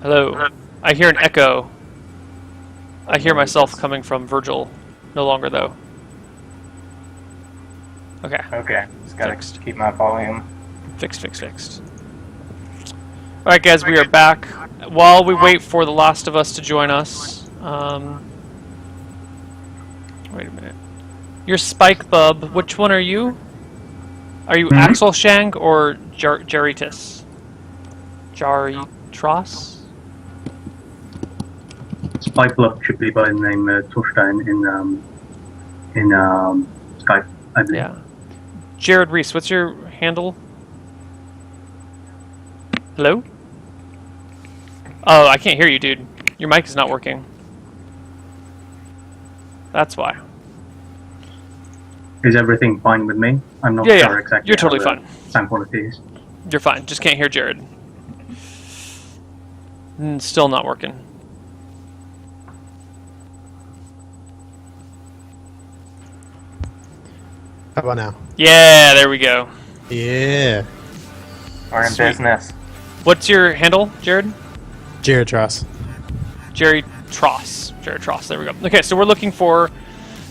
Hello. I hear an echo. I hear myself coming from Virgil. No longer, though. Okay. Okay, just gotta Fixed. keep my volume. Fixed. Alright, guys, we are back. While we wait for The Last of Us to join us, wait a minute. You're Spike Bub. Which one are you? Are you Axel Shang or Jaritus? Jaritros? Spike Bluff should be by the name Touchdown in Skype, I believe. Yeah. Jared Reese, what's your handle? Hello? Oh, I can't hear you, dude. Your mic is not working. That's why. Is everything fine with me? I'm not Yeah, sure exactly. You're totally how fine. the sound quality is. You're fine. Just can't hear Jared. Still not working. How about now? Yeah, there we go. Yeah. We're in Sweet. business. What's your handle, Jared? Jared Tross. Jerry Tross. Jared Tross. There we go. Okay, so we're looking for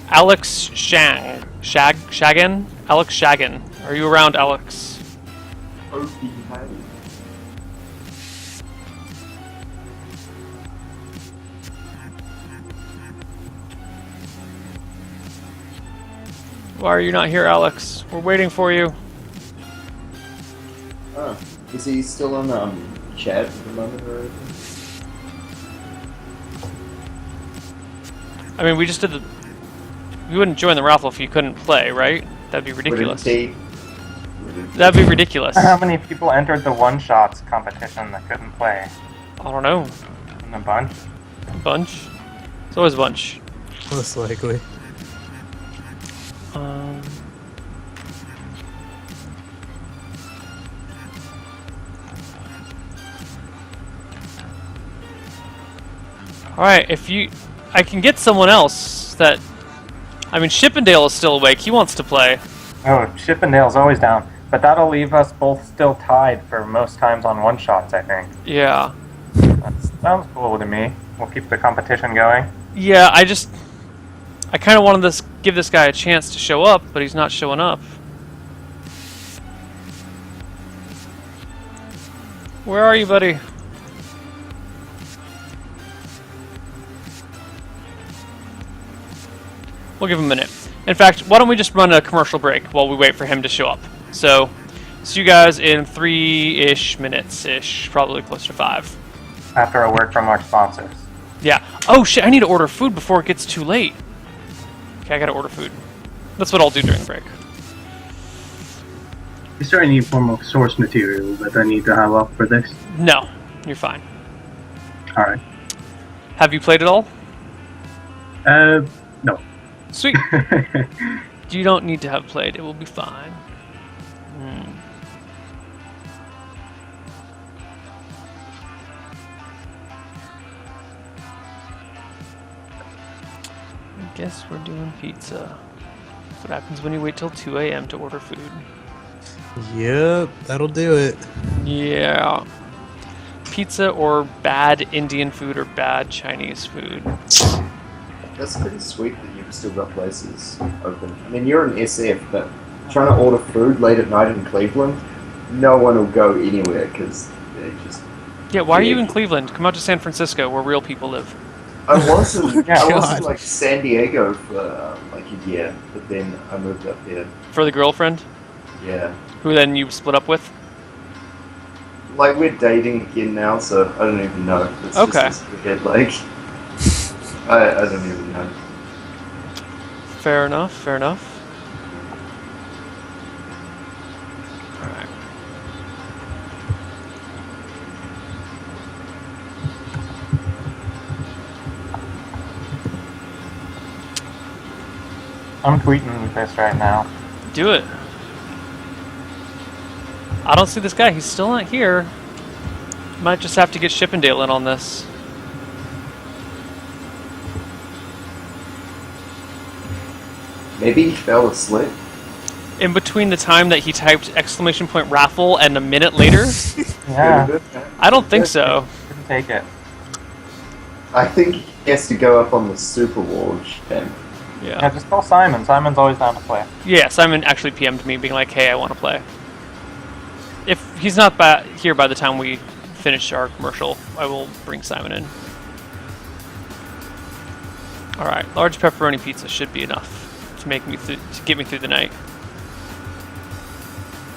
Alex Shang. Shagan? Alex Shagan. Are you around, Alex? Why are you not here, Alex? We're waiting for you. Is he still on chat at the moment or anything? I mean, we just did the... You wouldn't join the raffle if you couldn't play, right? That'd be ridiculous. That'd be ridiculous. How many people entered the one-shots competition that couldn't play? I don't know. In a bunch? A bunch? It's always a bunch. Most likely. Alright, if you... I can get someone else that... I mean, Chippendale is still awake. He wants to play. Oh, Chippendale's always down. But that'll leave us both still tied for most times on one-shots, I think. Yeah. That sounds cool to me. We'll keep the competition going. Yeah, I kind of wanted to give this guy a chance to show up, but he's not showing up. Where are you, buddy? We'll give him a minute. In fact, why don't we just run a commercial break while we wait for him to show up? So, see you guys in 3-ish minutes-ish, probably close to 5. After a word from our sponsors. Yeah. Oh shit, I need to order food before it gets too late. Okay, I gotta order food. That's what I'll do during the break. Is there any form of source material that I need to have up for this? No, you're fine. Alright. Have you played it all? No. Sweet. You don't need to have played. It will be fine. I guess we're doing pizza. That's what happens when you wait till 2 a.m. to order food. Yep, that'll do it. Yeah. Pizza or bad Indian food or bad Chinese food. That's pretty sweet that you've still got places open. I mean, you're an SF, but trying to order food late at night in Cleveland, no one will go anywhere because they just... Yeah, why are you in Cleveland? Come out to San Francisco where real people live. I was in, I was God. in like San Diego for like a year, but then I moved up here. For the girlfriend? Yeah. Who then you split up with? Like, we're dating again now, so I don't even know. It's Okay. just weird, like... I don't even know. Fair enough, fair enough. Alright. I'm tweeting this right now. Do it. I don't see this guy. He's still not here. Might just have to get Chippendale in on this. Maybe he fell asleep. In between the time that he typed exclamation point raffle and a minute later? Yeah. I don't think so. Didn't take it. I think he has to go up on the super wall, then. Yeah, Yeah. just call Simon. Simon's always down to play. Yeah, Simon actually PM'd me being like, hey, I want to play. If he's not here by the time we finish our commercial, I will bring Simon in. Alright, large pepperoni pizza should be enough to get me through the night.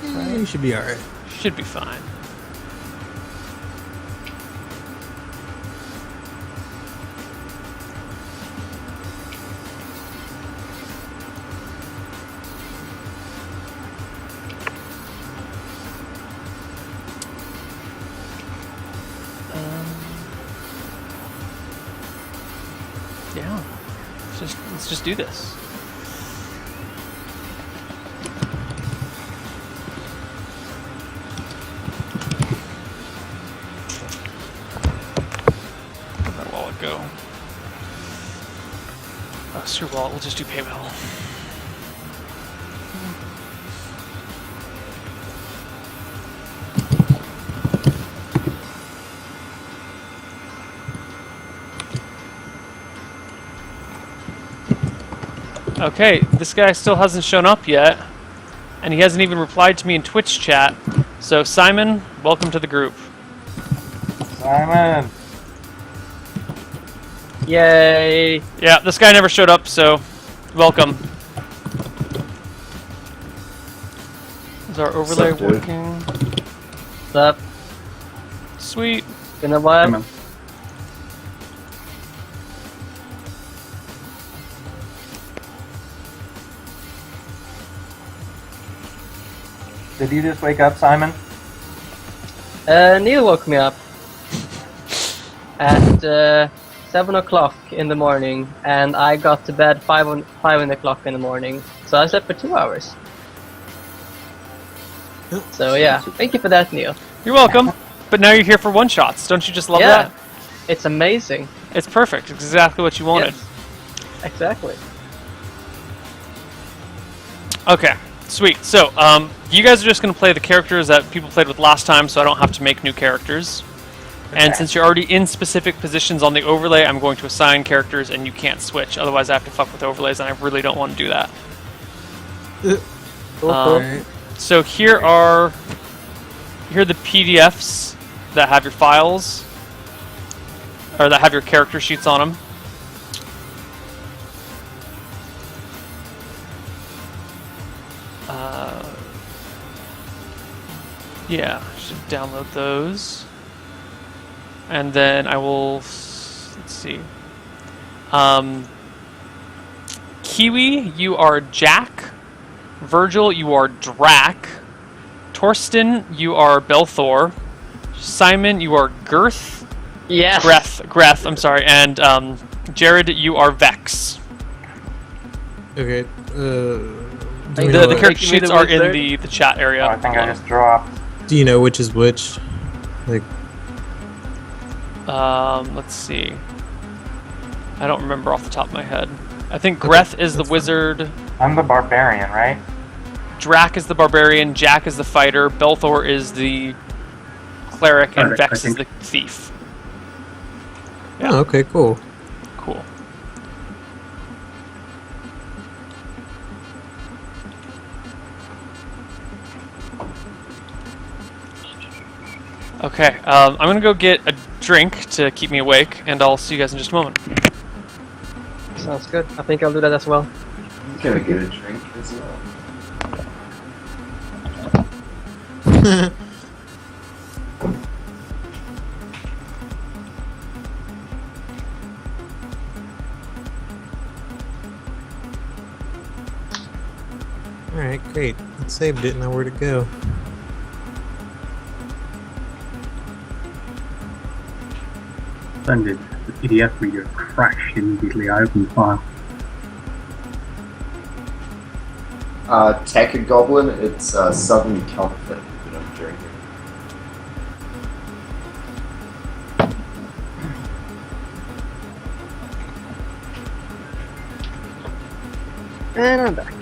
Yeah, you should be alright. Should be fine. Yeah, let's just do this. Where'd my wallet go? Oh, screw wallet. We'll just do PayPal. Okay, this guy still hasn't shown up yet, and he hasn't even replied to me in Twitch chat. So Simon, welcome to the group. Simon! Yay! Yeah, this guy never showed up, so welcome. Is our overlay Sup, dude? working? What's up? Sweet. Been a while? Come on. Did you just wake up, Simon? Neil woke me up at 7 o'clock in the morning, and I got to bed 5 o'clock in the morning. So I slept for 2 hours. So yeah, thank you for that, Neil. You're welcome. But now you're here for one-shots. Don't you just love Yeah. that? It's amazing. It's perfect. It's exactly what you wanted. Yes. Exactly. Okay, sweet. So, you guys are just going to play the characters that people played with last time, so I don't have to make new characters. And since you're already in specific positions on the overlay, I'm going to assign characters, and you can't switch. Otherwise, I have to fuck with overlays, and I really don't want to do that. Alright. So here are the PDFs that have your files, or that have your character sheets on them. Yeah, should download those. And then I will, let's see. Kiwi, you are Jack. Virgil, you are Drac. Torsten, you are Belthor. Simon, you are Girth. Yes. Greth, I'm sorry. And Jared, you are Vex. Okay. Do The- we The know, character Making me sheets the are in wizard? the chat area. Oh, I think I just dropped. do you know which is which? Like, Let's see. I don't remember off the top of my head. I think Greth is the that's fine. wizard. I'm the barbarian, right? Drac is the barbarian. Jack is the fighter. Belthor is the cleric, and Cleric, I Vex is think. the thief. Yeah. oh, okay, cool. Cool. Okay, I'm gonna go get a drink to keep me awake, and I'll see you guys in just a moment. Sounds good. I think I'll do that as well. I'm gonna get a drink as well. Alright, great. It saved it, now where to go? Splendid. The PDF reader crashed immediately. I opened the file. Tech and Goblin, it's Southern Comfort that I'm drinking. And I'm back.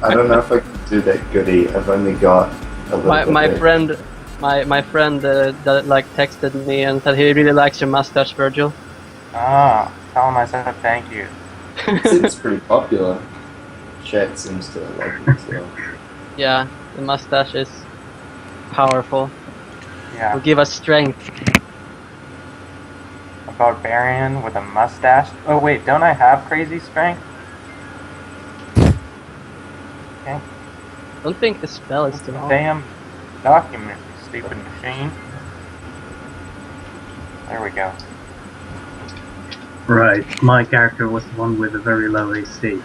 I don't know if I can do that goodie. I've only got a little bit My left. friend, my friend that like texted me and said he really likes your mustache, Virgil. Ah, tell him I said thank you. It seems pretty popular. Chat seems to like it as well. Yeah, the mustache is powerful. Yeah, Will give us strength. a barbarian with a mustache. Oh wait, don't I have crazy strength? Okay, Don't think the spell is too long. damn document, you stupid machine. There we go. Right, my character was the one with a very low AC.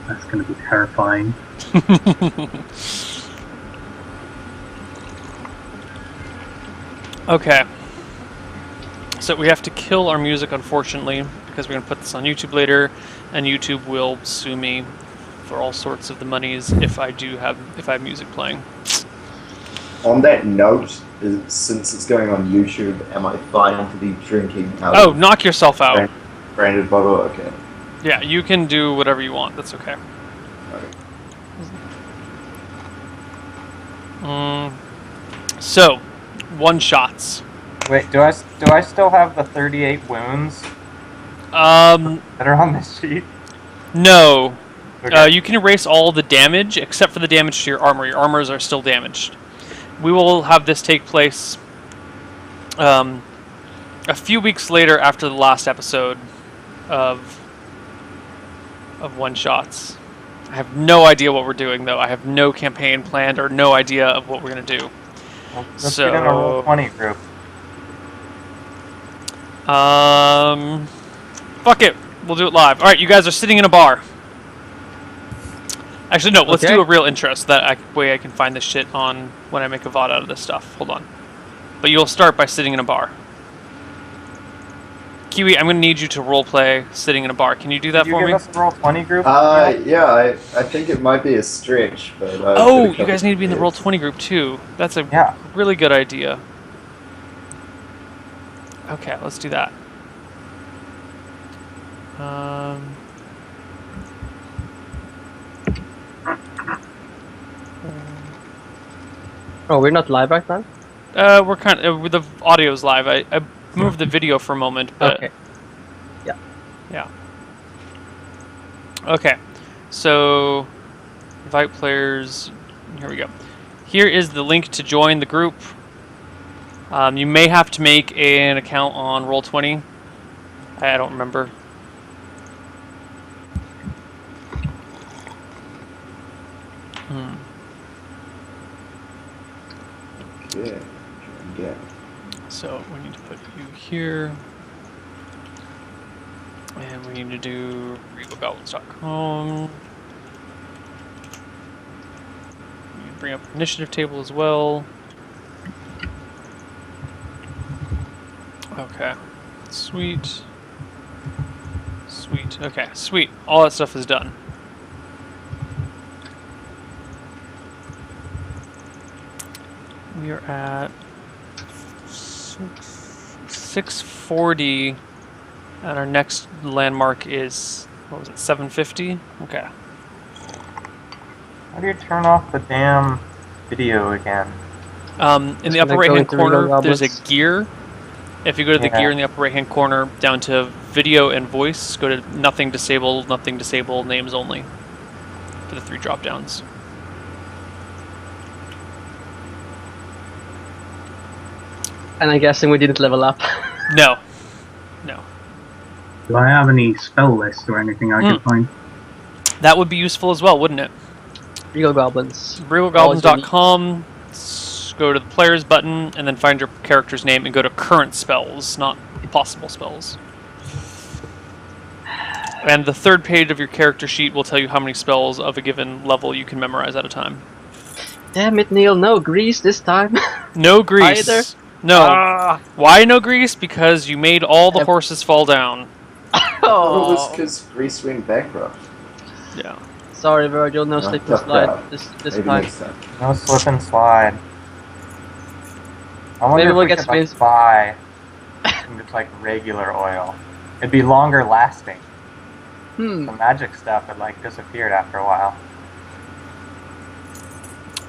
That's going to be terrifying. Okay. So we have to kill our music, unfortunately, because we're going to put this on YouTube later, and YouTube will sue me for all sorts of the monies if I have music playing. On that note, since it's going on YouTube, am I fine to be drinking out Oh, of knock yourself out. branded bottle? Okay. Yeah, you can do whatever you want. That's okay. So, one-shots. Wait, do I still have the 38 wounds Um, that are on this sheet? no. Okay. You can erase all the damage except for the damage to your armor. Your armors are still damaged. We will have this take place a few weeks later after the last episode of one-shots. I have no idea what we're doing, though. I have no campaign planned or no idea of what we're going to do. Let's get in a roll 20 group. Fuck it. We'll do it live. Alright, you guys are sitting in a bar. Actually, no, let's Okay. do a real intro so that way I can find this shit on when I make a VOD out of this stuff. Hold on. But you'll start by sitting in a bar. Kiwi, I'm going to need you to roleplay sitting in a bar. Can you do that Can you for me? give us a roll 20 group? Yeah, I think it might be a stretch, but I've got a Oh, you couple guys need to be in the ideas. Roll20 group too. That's a Yeah. really good idea. Okay, let's do that. Oh, we're not live right now? We're kind of the audio's live. I moved the video for a moment, but Okay. yeah. Okay, so invite players. Here we go. Here is the link to join the group. You may have to make an account on Roll20. I don't remember. Yeah. So we need to put you here. And we need to do regalgoblins.com. We bring up initiative table as well. Okay. Sweet. Sweet. Okay, sweet. All that stuff is done. We are at 640, and our next landmark is, what was it, 750? Okay. How do you turn off the damn video again? In the upper gonna go right hand into Regal corner, there's a Goblins. gear. If you go to the Yeah. gear in the upper right hand corner, down to video and voice, go to nothing disabled, names only for the 3 drop downs. And I'm guessing we didn't level up. No. No. Do I have any spell lists or anything I can find? That would be useful as well, wouldn't it? Regal Goblins. regalgoblins.com, go to the players button, and then find your character's name and go to current spells, not possible spells. And the third page of your character sheet will tell you how many spells of a given level you can memorize at a time. Damn it, Neil, no grease this time. No grease. Either? No. Why no grease? Because you made all the horses fall down. It was Oh, because Greece went bankrupt. Yeah. sorry, Virgil, no slip and tough slide crowd. this Maybe time. next time. No slip and slide. I wonder Maybe if we'll we get could like, space- buy some just like regular oil. It'd be longer lasting. The magic stuff had like disappeared after a while.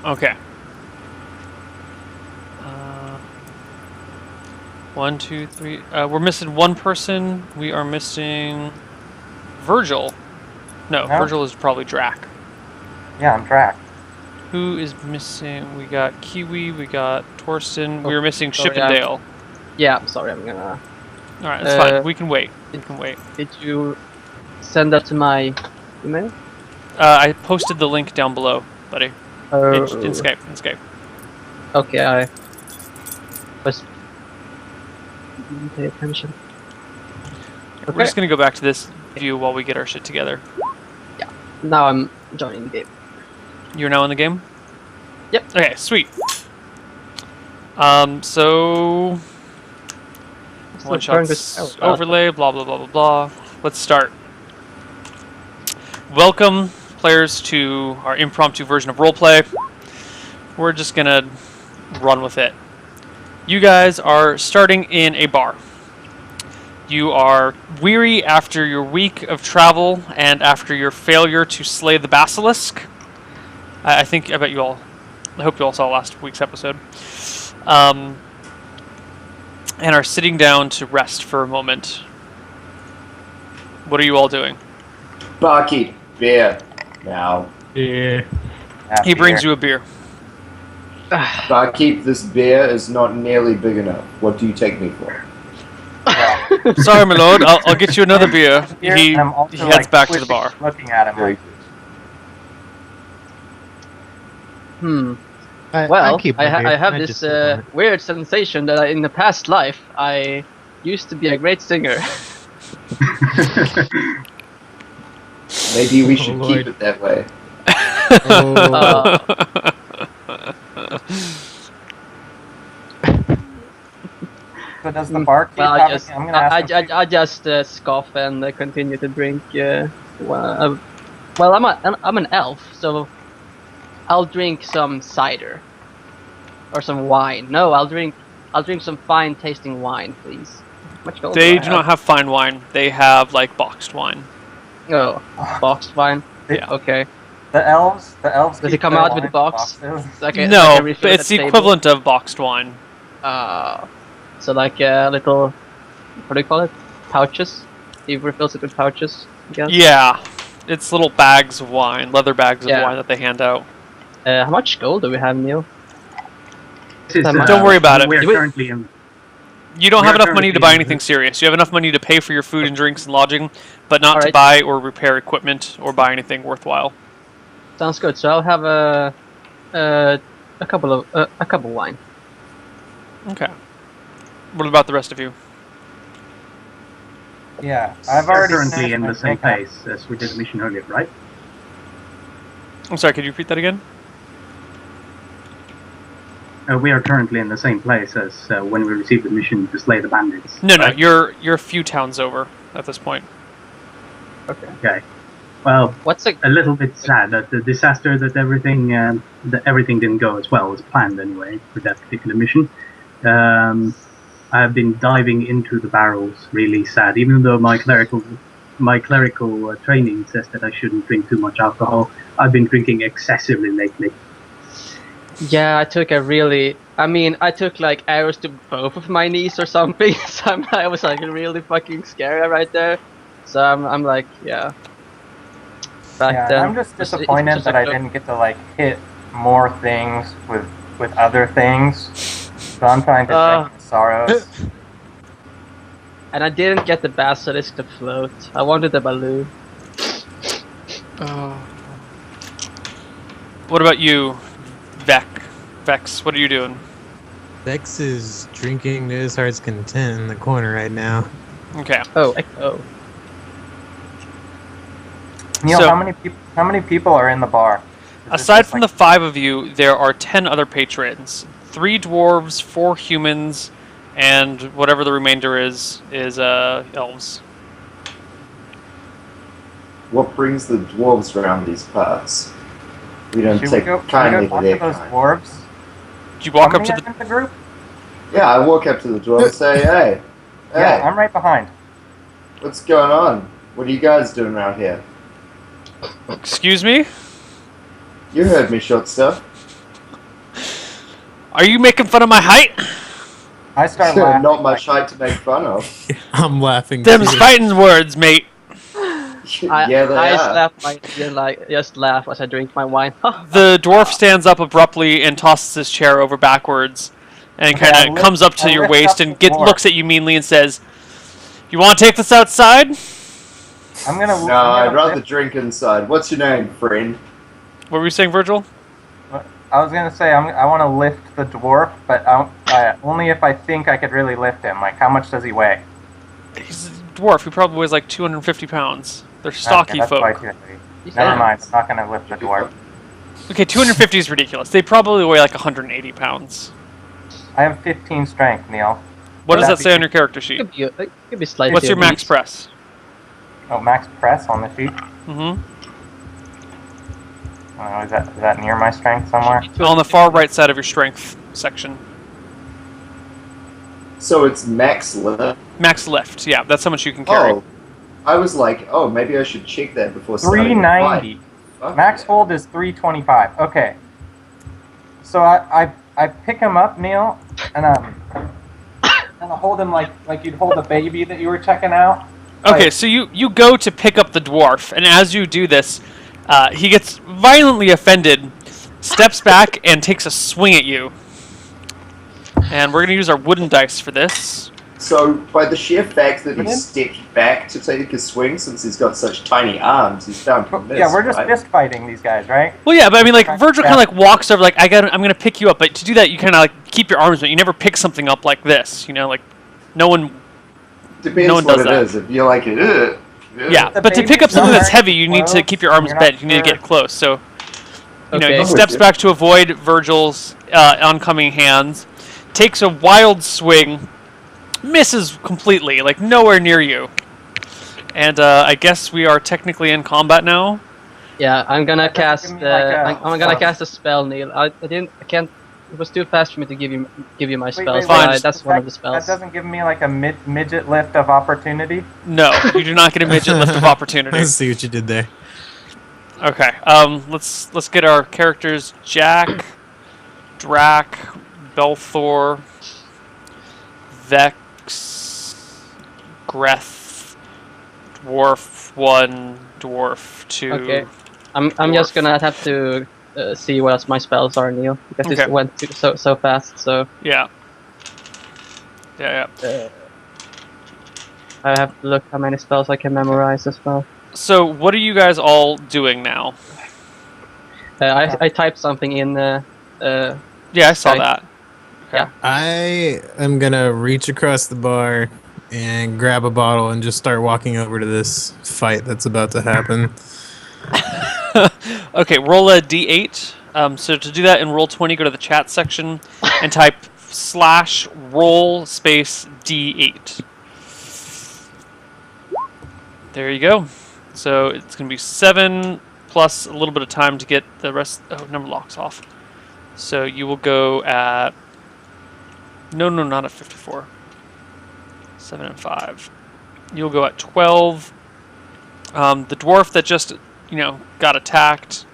Okay. 1, 2, 3. We're missing one person. We are missing Virgil. No, No. Virgil is probably Drac. Yeah, I'm Drac. Who is missing? We got Kiwi. We got Torsten. We Oh, were missing sorry, Chippendale. Yeah, I'm sorry, I'm gonna... All right, that's fine. We can wait. We can wait. Did you send that to my email? I posted the link down below, buddy. In Skype. In Skype. Okay, I was... Didn't pay attention. We're just gonna go back to this view while we get our shit together. Now I'm joining the game. You're now in the game? Yep. Okay, sweet. So one shots overlay, blah blah blah blah blah. Let's start. Welcome, players, to our impromptu version of roleplay. We're just gonna run with it. You guys are starting in a bar. You are weary after your week of travel and after your failure to slay the basilisk. I bet you all. I hope you all saw last week's episode. And are sitting down to rest for a moment. What are you all doing? Barkeep, beer. Now. Yeah. He brings you a beer. Barkeep, this beer is not nearly big enough. What do you take me for? Sorry, my lord. I'll get you another beer. He I'm also, heads like, back to the bar. Looking at him like, Well, keep I my beer. have I this just don't want weird sensation that in the past life I used to be a great singer. Maybe we should Lord. keep it that way. it. so does the barkeep Well, have I'm gonna ask him. I just scoff and continue to drink. Well, I'm an elf, so I'll drink some cider or some wine. No, I'll drink some fine tasting wine, please. How much gold They do I do not have fine wine. They have like boxed wine. Oh, boxed wine. Yeah. Okay. The elves. Does keep it come their out with a wine box? boxes. It's like a, No, like a but refill it's at the table. equivalent of boxed wine. So like a little, what do you call it? Pouches? He refills it with pouches, I guess. Yeah, it's little bags of wine, leather bags of Yeah. wine that they hand out. How much gold do we have, Neil? Don't worry about it. We're Do we- currently in. You don't We have are enough money to currently buy in- anything serious. You have enough money to pay for your food and drinks and lodging, but not to Alright. buy or repair equipment or buy anything worthwhile. Sounds good. So I'll have a couple of wine. Okay. What about the rest of you? Yeah, I've We're already currently finished in my the same makeup. place as we did the mission earlier, right? I'm sorry, could you repeat that again? We are currently in the same place as when we received the mission to slay the bandits. No, right? you're a few towns over at this point. Okay. Okay. Well, What's a little bit sad that the disaster that everything didn't go as well as planned anyway for that particular mission. I've been diving into the barrels, really sad. Even though my clerical training says that I shouldn't drink too much alcohol, I've been drinking excessively lately. Yeah, I took like arrows to both of my knees or something. So I was like really fucking scary right there. So I'm like, yeah. Back Yeah, then, I'm just it's disappointed just that like I didn't get to like hit more things with other things. So I'm trying to drink my sorrows. And I didn't get the basilisk to float. I wanted the balloon. What about you, Vex? What are you doing? Vex is drinking to his heart's content in the corner right now. Okay. Oh. Neil, So- how many people are in the bar? Is this Aside just, from like, the 5 of you, there are 10 other patrons. 3 dwarves, 4 humans, and whatever the remainder is elves. What brings the dwarves around these parts? We don't should we take go kindly to talk their to those kind. dwarves? Did you walk How up to many the... are in the group? Yeah, I walk up to the dwarves and say, hey, Yeah, I'm right behind. what's going on? What are you guys doing around here? Excuse me? You heard me, short stuff. Are you making fun of my height? I start laughing. Not much height to make fun of. I'm laughing. Them's too. fighting words, mate. Yeah, they I are. slap my just laugh as I drink my wine. The dwarf stands up abruptly and tosses his chair over backwards, and Okay, I kind of lift- comes up to I your lift waist up and the dwarf. looks at you meanly and says, "You want to take this outside?" I'm gonna. No, I'd rather drink inside. What's your name, friend? What were you saying, Virgil? I was gonna say I want to lift the dwarf, but only if I think I could really lift him. Like, how much does he weigh? He's a dwarf. He probably weighs like 250 pounds. They're stocky Okay, that's way folk. too heavy. Never mind. I'm not gonna lift the dwarf. Okay, 250 is ridiculous. They probably weigh like 180 pounds. I have 15 strength, Neil. What does Would that say on your character sheet? Could be slightly. What's your max obese. press? Oh, max press on the sheet. Mm-hmm. Is that near my strength somewhere? On the far right side of your strength section. So it's max lift. Max lift. Yeah, that's how much you can carry. Oh, I was like, oh, maybe I should check that before starting the fight. 390. Fuck Max yeah. hold is 325. Okay. So I pick him up, Neil, and I hold him like you'd hold a baby that you were checking out. Okay, Like, so you go to pick up the dwarf, and as you do this, he gets violently offended, steps back, and takes a swing at you. And we're going to use our wooden dice for this. So, by the sheer fact that he Mhm. stepped back to take a swing, since he's got such tiny arms, he's bound to miss. yeah, we're just right? fist fighting these guys, right? Well, yeah, but I mean, like, Virgil kind of like walks over, like, I'm going to pick you up, but to do that, you kind of like keep your arms, but you never pick something up like this, you know, like, no one... Depends no one what does it that. is. If you're like, ugh. Yeah, The but to pick up baby's something not that's very heavy, you need to close, keep your arms you're not bent, you need to sure. get close, so... You know, Okay. he I'm steps with you. back to avoid Virgil's oncoming hands, takes a wild swing, misses completely, like nowhere near you. And I guess we are technically in combat now. Yeah, I'm gonna That doesn't cast. give me, like, I'm gonna cast a spell, Neil. I can't. It was too fast for me to give you my spells. Fine. but that's one of the spells. That doesn't give me like a midget lift of opportunity. No, you do not get a midget lift of opportunity. Let's see what you did there. Okay, let's get our characters: Jack, Drac, Belthor, Vex, Greth, Dwarf 1, Dwarf 2. Okay. I'm just gonna have to see what else my spells are, Neil, because Okay. this went so fast. So Yeah. Yeah. I have to look how many spells I can memorize as well. So, what are you guys all doing now? I typed something in. Yeah, I saw Okay. that. I am gonna reach across the bar and grab a bottle and just start walking over to this fight that's about to happen. Okay, roll a d8. So to do that in Roll20, go to the chat section and type /roll space d8. There you go. So it's going to be 7 plus a little bit of time to get the rest. Oh, number locks off. So you will go at. No, not at 54. 7 and 5. You'll go at 12. The dwarf that just, got attacked,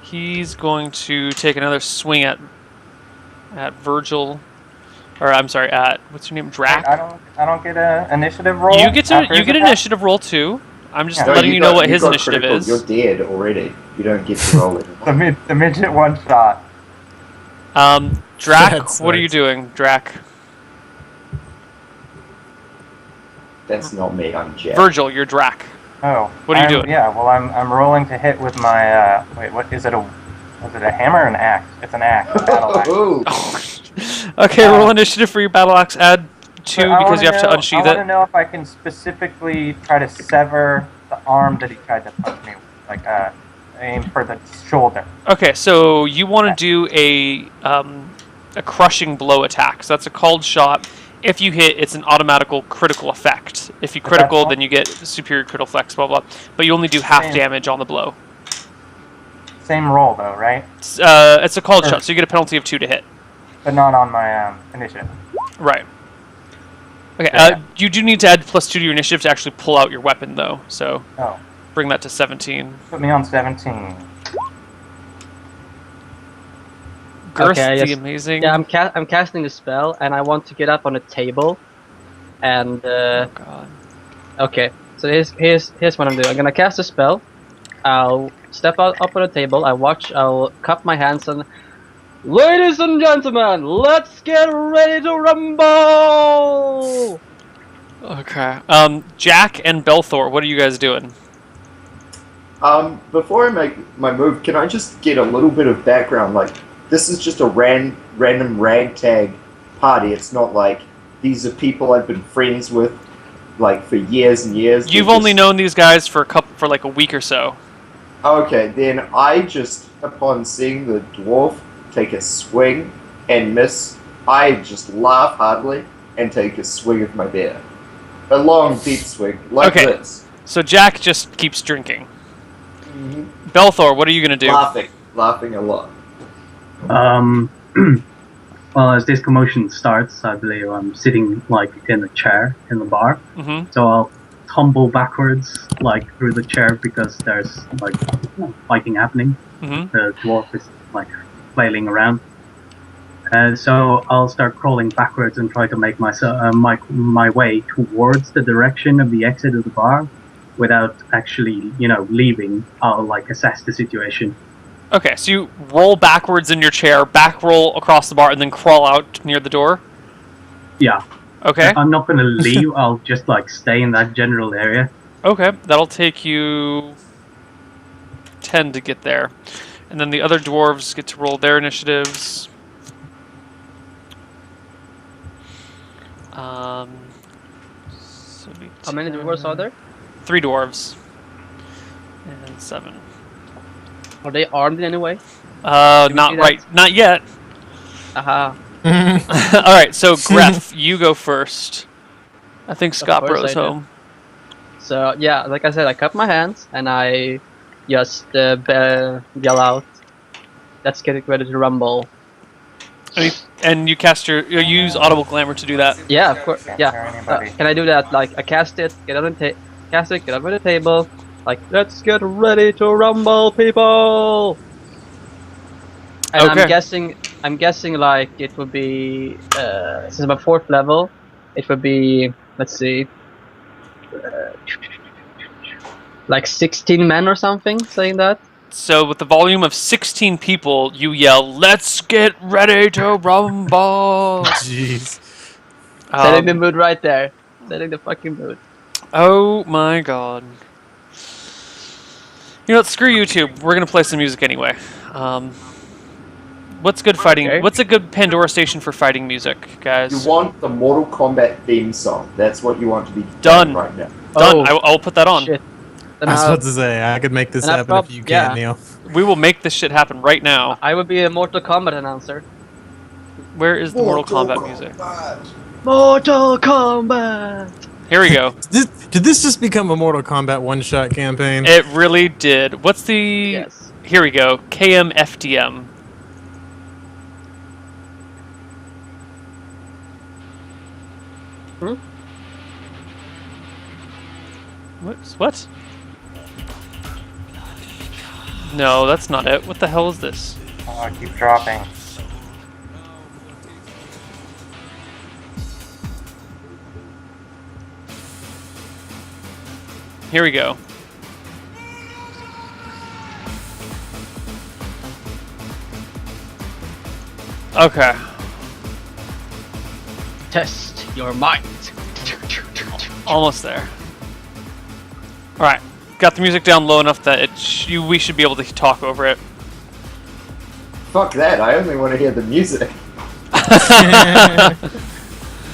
he's going to take another swing at Virgil, or I'm sorry, at what's your name, Drac. I don't get an initiative roll. You get after his an attack? initiative roll too. I'm just Yeah. letting you know what his got initiative critical. is. You're dead already. You don't get to roll it. The midget one shot. Drac, That what are you sucks. doing, Drac? That's not me. I'm Jack. Virgil, you're Drac. Oh. What are you I'm- doing? Yeah, well, I'm rolling to hit with my, wait, what, is it a hammer or an axe? It's an axe, a battle axe. Ooh. Okay, roll initiative for your battle axe. Add 2 But I because you wanna have to know- unsheath I want to it. know if I can specifically try to sever the arm that he tried to punch me with. Like, aim for the shoulder. Okay, so you want to do a crushing blow attack. So that's a called shot. If you hit, it's an automatical critical effect. If you critical, all? then you get superior critical effects, blah, blah. But you only do half Same. damage on the blow. Same roll, though, right? It's a called Sure. shot, so you get a penalty of 2 to hit. But not on my initiative. Right. Okay, Yeah. you do need to add +2 to your initiative to actually pull out your weapon, though. So Oh, bring that to 17. put me on 17. Girth Okay, the yes. Amazing. Yeah, I'm casting the spell, and I want to get up on a table. And Oh god. okay, so here's what I'm doing. I'm gonna cast a spell. I'll step up on the table. I'll cup my hands and, ladies and gentlemen, let's get ready to rumble. Okay. Jack and Belthor, what are you guys doing? Before I make my move, can I just get a little bit of background? Like, this is just a random ragtag party. It's not like these are people I've been friends with, like, for years and years. You've only known these guys for like a week or so. Okay, then I just, upon seeing the dwarf take a swing and miss, I just laugh heartily and take a swing of my beer. A long, deep swing, like this. So Jack just keeps drinking. Belthor, what are you gonna do? Laughing a lot. Well, as this commotion starts, I believe I'm sitting like in a chair in the bar. Mm-hmm. So I'll tumble backwards like through the chair because there's like fighting happening. Mm-hmm. The dwarf is like flailing around. So I'll start crawling backwards and try to make myself my way towards the direction of the exit of the bar, without actually, leaving. I'll like assess the situation. Okay, so you roll backwards in your chair, back roll across the bar, and then crawl out near the door? Yeah. Okay. I'm not gonna leave. I'll just like stay in that general area. Okay, that'll take you 10 to get there. And then the other dwarves get to roll their initiatives. So How many dwarves are there? 3 dwarves. And 7. Are they armed in any way? Not see that? right. Not yet. Aha. Alright, so Gref, you go first. I think Scott course Bro's I do. home. So yeah, like I said, I cup my hands and I just yell out, "Let's get ready to rumble." And you cast you use Audible Glamour to do that. Yeah, of course. Can't Yeah. hear anybody. Can I do that? Like I cast it, get on the cast it, get up on the table. Like, let's get ready to rumble, people. And Okay. I'm guessing like it would be since I'm a 4th level, it would be, let's see, like 16 men or something saying that. So with the volume of 16 people, you yell, "Let's get ready to rumble!" Jeez. Setting the mood right there. Setting the fucking mood. Oh my god. You know what? Screw YouTube. We're gonna play some music anyway. What's good fighting? Okay. What's a good Pandora station for fighting music, guys? You want the Mortal Kombat theme song. That's what you want to be Done. right now. Done. Oh, I'll put that on. Shit. Then I was I'll- about to say, I could make this And I happen prob- if you yeah. can't, Neil. We will make this shit happen right now. I would be a Mortal Kombat announcer. Where is the Mortal Kombat music? Mortal Kombat! Here we go. Did this just become a Mortal Kombat one-shot campaign? It really did. What's the... Yes. Here we go. KMFDM. Hmm? What? No, that's not it. What the hell is this? Oh, I keep dropping. Here we go. Okay. Test your might. Almost there. Alright. Got the music down low enough that we should be able to talk over it. Fuck that, I only want to hear the music.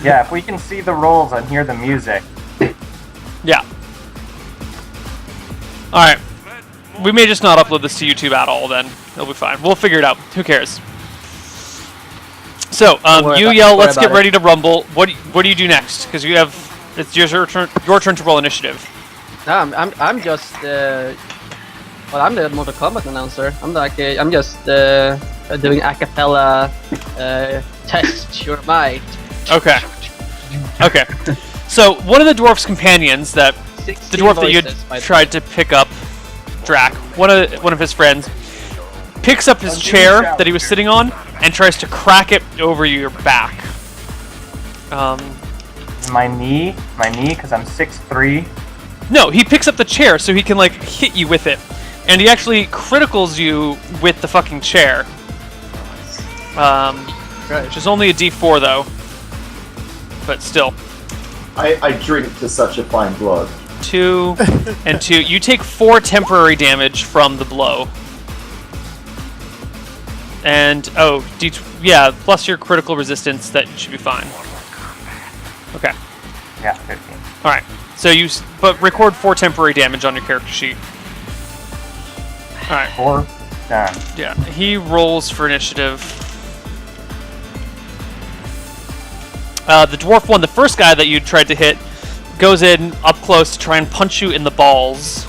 Yeah, if we can see the rolls and hear the music. Yeah. Alright. We may just not upload this to YouTube at all then. It'll be fine. We'll figure it out. Who cares? So, you yell, "Let's get ready to rumble." What do you do next? Because you have... It's your turn to roll initiative. No, I'm just I'm the Mortal Kombat announcer. I'm just doing a cappella test your might. Okay. Okay. So, one of the dwarf's companions that... The 16 dwarf that you voices, by had the tried to pick up, Drac, one of his friends, picks up his chair that he was sitting on and tries to crack it over your back. My knee, because I'm 6'3". No, he picks up the chair so he can like hit you with it, and he actually criticals you with the fucking chair. Which is only a D4 though, but still. I drink to such a fine blood. 2 and 2. You take 4 temporary damage from the blow. And plus your critical resistance, that should be fine. Okay. Yeah, 15. All right. So but record 4 temporary damage on your character sheet. All right. 4 done. Yeah. He rolls for initiative. The dwarf one, the first guy that you tried to hit, goes in up close to try and punch you in the balls.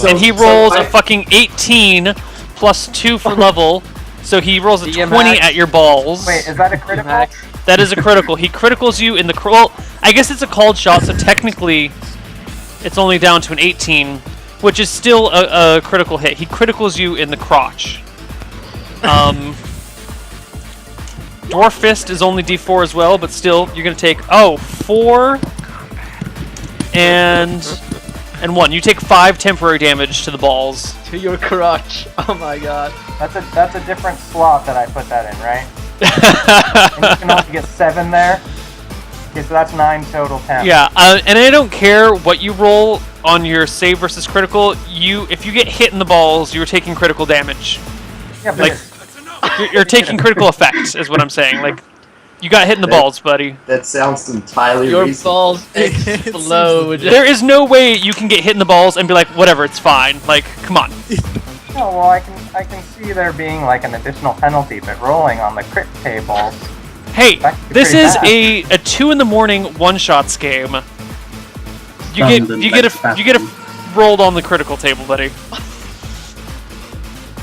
And he rolls a fucking 18 plus 2 for level, so he rolls a 20 at your balls. Wait, is that a critical? That is a critical. He criticals you in the... Well, I guess it's a called shot, so technically it's only down to an 18, which is still a critical hit. He criticals you in the crotch. Dwarf Fist is only D4 as well, but still, you're going to take, 4 and 1. You take 5 temporary damage to the balls. To your crotch. Oh my god. That's a different slot that I put that in, right? And you can only get 7 there. Okay, so that's 9 total 10. Yeah, and I don't care what you roll on your save versus critical. If you get hit in the balls, you're taking critical damage. Yeah, but You're taking critical effects, is what I'm saying. Like, you got hit in the balls, buddy. That sounds entirely Your reasonable. balls explode. There is no way you can get hit in the balls and be like, whatever, it's fine. Like, come on. Oh, well, I can see there being like an additional penalty, but rolling on the crit tables. Hey, That could be this pretty is bad. a 2 in the morning one-shots game. You get a rolled on the critical table, buddy.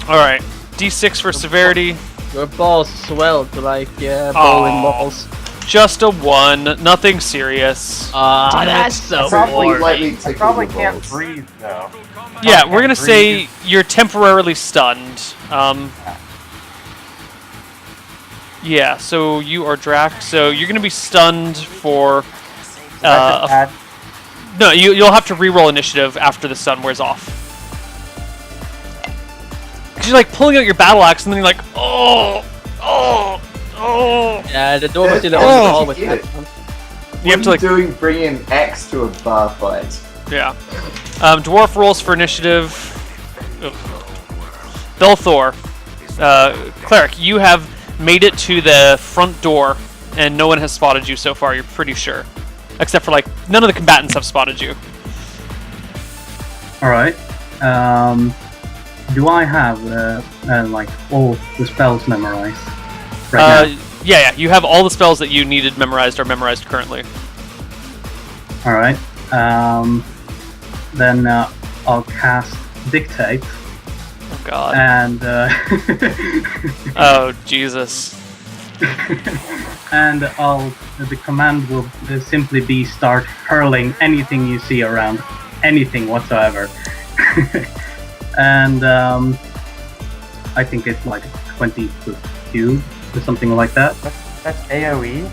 All right, D6 for severity. Your balls swelled like bowling balls. Just a 1, nothing serious. That's so boring. I probably can't breathe though. Yeah, we're gonna say you're temporarily stunned. Yeah, so you are Drac. So you're gonna be stunned for. No, you'll have to re-roll initiative after the stun wears off. Cause you're like pulling out your battle axe and then you're like, oh. Yeah, the door was in the wall with that. You have to like doing bringing X to a bar fight. Yeah. Dwarf rolls for initiative. Belthor. Cleric, you have made it to the front door, and no one has spotted you so far, you're pretty sure. Except for, like, none of the combatants have spotted you. Alright. Do I have, like, all the spells memorized right now? Yeah, you have all the spells that you needed memorized are memorized currently. Alright. Then I'll cast Dictate. Oh, God. And Oh, Jesus. and the command will simply be start hurling anything you see around, anything whatsoever. And I think it's like 20-foot cube or something like that. That's AoE?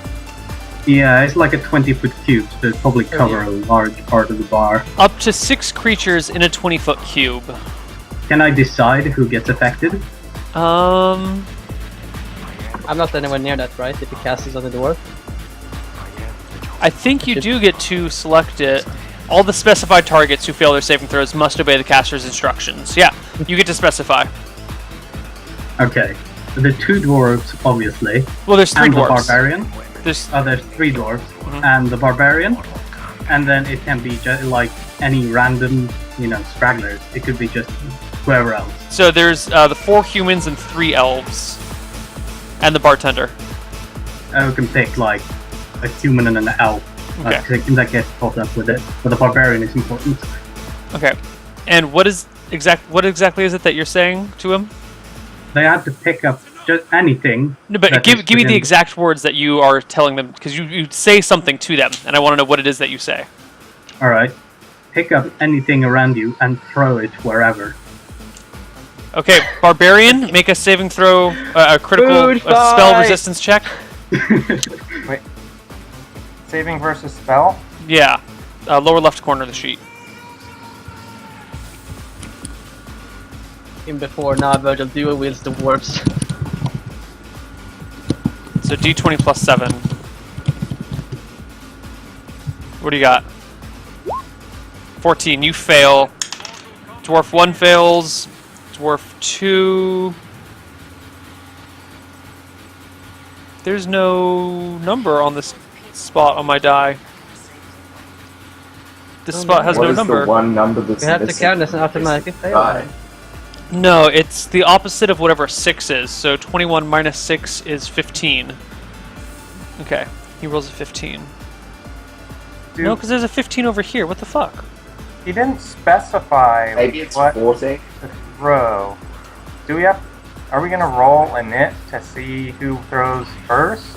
Yeah, it's like a 20-foot cube, so it'll probably cover a large part of the bar. Up to 6 creatures in a 20-foot cube. Can I decide who gets affected? I'm not anywhere near that, right? If you cast this on the dwarf. I think you do get to select it. All the specified targets who fail their saving throws must obey the caster's instructions. Yeah, you get to specify. Okay. So the 2 dwarves, obviously. Well, there's 3 and dwarves. the barbarian. There's 3 dwarves. And the barbarian. And then it can be just like any random, stragglers. It could be just whoever else. So there's the 4 humans and 3 elves. And the bartender. I can pick like a human and an elf. Okay. That gets caught up with it. But the barbarian is important. Okay. And what exactly is it that you're saying to him? They have to pick up just anything. No, but give me the exact words that you are telling them, because you say something to them, and I want to know what it is that you say. Alright. Pick up anything around you and throw it wherever. Okay, Barbarian, make a saving throw, a critical Food spell fight! resistance check. Wait. Saving versus spell? Yeah, lower left corner of the sheet. In before now, Virgil dual wields the dwarves. So d20 plus 7. What do you got? 14, you fail. Dwarf 1 fails. Dwarf 2... There's no number on this spot on my die. This spot has What no is number. the one number that's You have to missing? count as an automatic fail. Die. No, it's the opposite of whatever 6 is. So 21 minus 6 is 15. Okay, he rolls a 15. Dude, No, because there's a 15 over here. What the fuck? he didn't specify Maybe it's what 14. to throw. Do we have? Are we gonna roll a knit to see who throws first?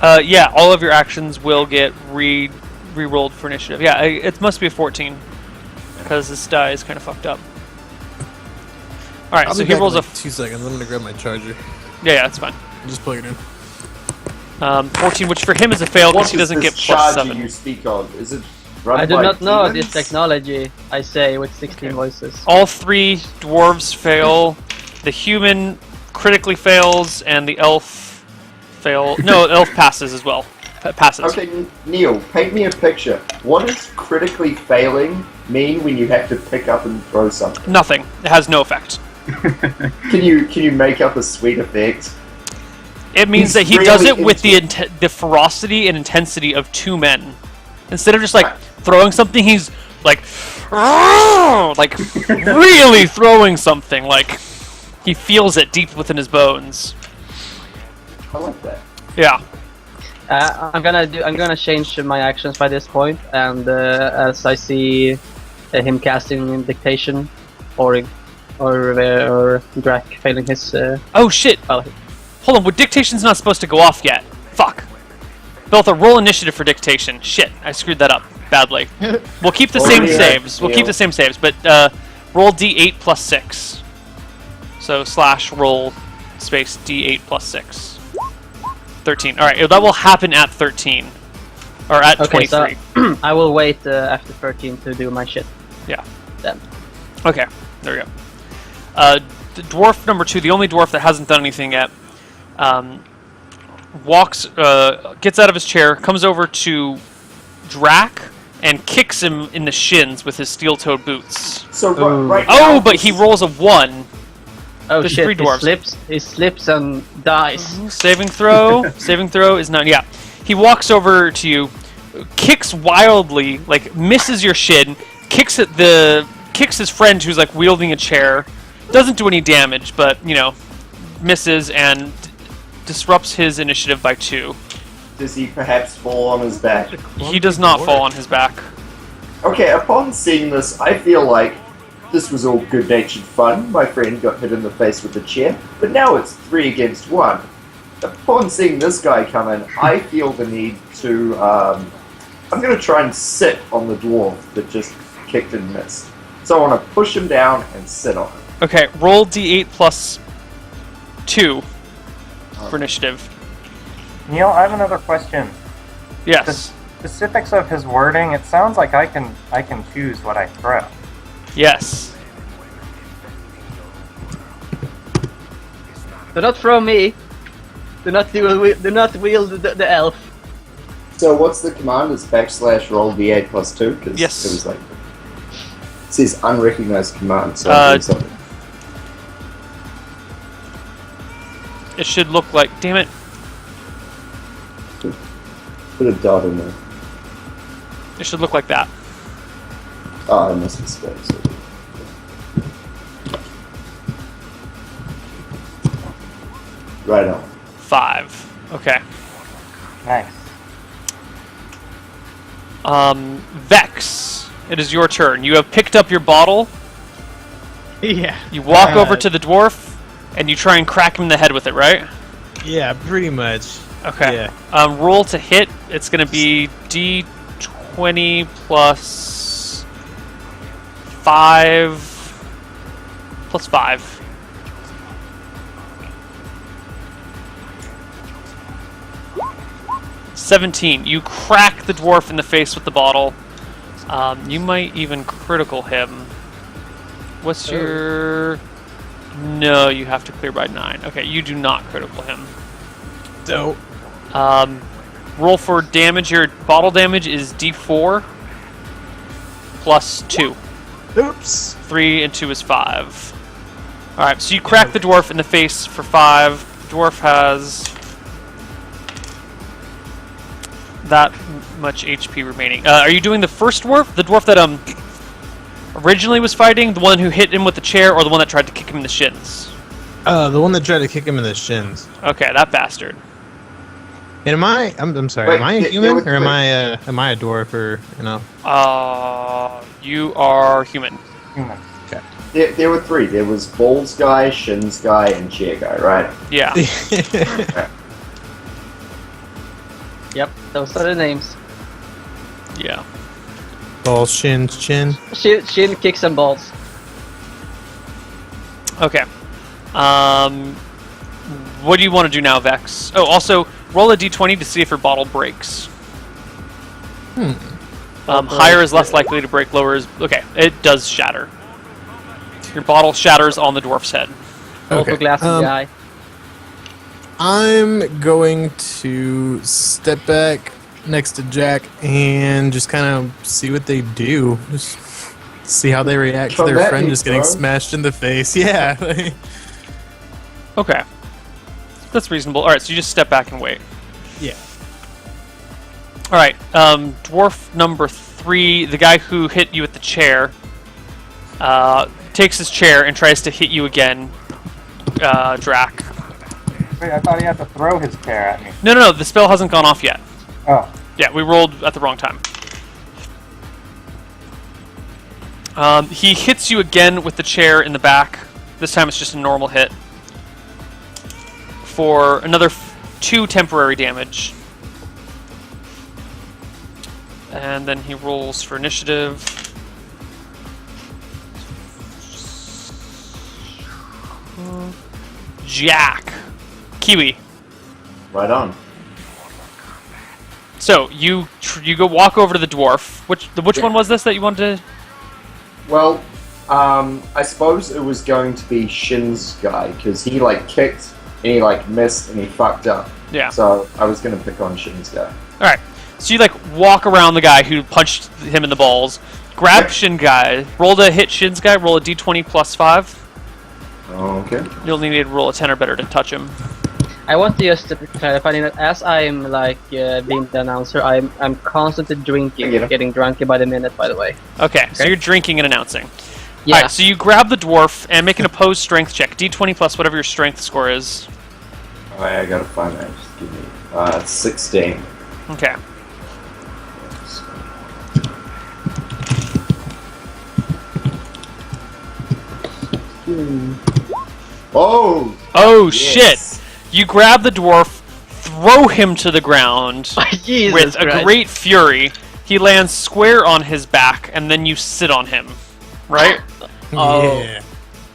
Yeah, all of your actions will get re-rolled for initiative. Yeah, it must be a 14 because this die is kind of fucked up. All right, I'll so be he back rolls in a. like 2 seconds. I'm gonna grab my charger. Yeah, it's fine. Just plug it in. 14, which for him is a fail because What he is doesn't this get plus charger 7. you speak of? Is it run I do by not know demons? this technology, I say with 16 voices. All 3 dwarves fail. The human critically fails, and the elf fail. No, the elf passes as well. Passes. Okay, Neil, paint me a picture. What does critically failing mean when you have to pick up and throw something? Nothing. It has no effect. Can you make up a sweet effect? It means He's that he really does it with into the ferocity and intensity of 2 men. Instead of just like throwing something, he's like, like really throwing something. Like he feels it deep within his bones. I like that. Yeah. I'm gonna change my actions by this point, and as I see him casting dictation, or Drac failing his. Oh shit. Well, Hold on. Well, dictation's not supposed to go off yet. Fuck. Beltha, roll initiative for dictation. Shit, I screwed that up badly. We'll keep the same yeah, saves. We'll keep the same saves, but roll d8 plus 6. So / roll space d8 plus 6. 13. All right, that will happen at 13 or at okay, 23. so I will wait after 13 to do my shit. Yeah. Then. Okay, there we go. The dwarf number 2, the only dwarf that hasn't done anything yet, gets out of his chair, comes over to Drac, and kicks him in the shins with his steel-toed boots. So Ooh. right Oh, now, but he rolls a 1. Oh There's shit! 3 dwarves. He slips and dies. Saving throw. Saving throw is 9. Yeah. He walks over to you, kicks wildly, like misses your shin, kicks his friend who's like wielding a chair. Doesn't do any damage, but you know, misses and disrupts his initiative by 2. Does he perhaps fall on his back? He does not fall on his back. Okay, upon seeing this, I feel like this was all good-natured fun. My friend got hit in the face with a chair, but now it's 3 against 1. Upon seeing this guy come in, I feel the need to... I'm going to try and sit on the dwarf that just kicked and missed. So I want to push him down and sit on him. Okay, roll d8 plus 2 for initiative. Neil, I have another question. The Yes. specifics of his wording, it sounds like I can choose what I throw. Yes. Do not throw me. Do not wield the elf. So what's the command? It's / roll d8 plus 2? Because Yes. it was like... It says unrecognized command, so I'm doing something. It should look like... Damn it. Put a dot in there. It should look like that. Oh, I missed the space. Right on. 5. Okay. Nice. Vex, it is your turn. You have picked up your bottle. Yeah. You walk over to the dwarf, and you try and crack him in the head with it, right? Yeah, pretty much. Okay. Yeah. Roll to hit. It's going to be d20 plus 5. plus 5. $17. You crack the dwarf in the face with the bottle. You might even critical him. What's your... No, you have to clear by 9. Okay, you do not critical him. Dope. Roll for damage. Your bottle damage is D4 plus 2. Oops. 3 and 2 is 5. Alright, so you crack the dwarf in the face for 5. Dwarf has that much HP remaining. Are you doing the first dwarf? The dwarf that originally was fighting? The one who hit him with the chair, or the one that tried to kick him in the shins? The one that tried to kick him in the shins. Okay, that bastard. And I'm sorry, Wait, am I a there human, was- or am I a dwarf, or, you know? You are human. Human. There were 3. There was balls guy, shins guy, and chair guy, right? Yeah. Yep, those are the names. Yeah. Balls, shins, chin. Shin kicks and balls. Okay. What do you want to do now, Vex? Oh, also, roll a d20 to see if your bottle breaks. Higher is less likely to break, lower is... Okay, it does shatter. Your bottle shatters on the dwarf's head. Also glasses guy. I'm going to step back next to Jack and just kind of see what they do. Just see how they react to Come their at friend me, just getting bro. smashed in the face. Yeah. Okay. That's reasonable. Alright, so you just step back and wait. Yeah. Alright, dwarf number 3, the guy who hit you with the chair, takes his chair and tries to hit you again, Drac. Wait, I thought he had to throw his chair at me. No, the spell hasn't gone off yet. Oh. Yeah, we rolled at the wrong time. He hits you again with the chair in the back. This time it's just a normal hit. For another 2 temporary damage. And then he rolls for initiative. Jack. Kiwi. Right on. So, you go walk over to the dwarf. Which one was this that you wanted to... Well, I suppose it was going to be Shin's guy, because he, kicked, and he, missed, and he fucked up. Yeah. So, I was going to pick on Shin's guy. Alright. So you, walk around the guy who punched him in the balls. Grab Shin guy. Roll to hit Shin's guy. Roll a d20 plus 5. Okay. You'll need to roll a 10 or better to touch him. I want to just clarify that as I'm being the announcer, I'm constantly drinking, getting drunker by the minute. By the way. Okay, so you're drinking and announcing. Yeah. Alright, so you grab the dwarf and make an opposed strength check. D20 plus whatever your strength score is. Alright, I gotta find that. Just give me 16. Okay. Oh! Oh Yes. shit! You grab the dwarf, throw him to the ground Jesus with a Christ. great fury. He lands square on his back, and then you sit on him. Right? Oh. Yeah.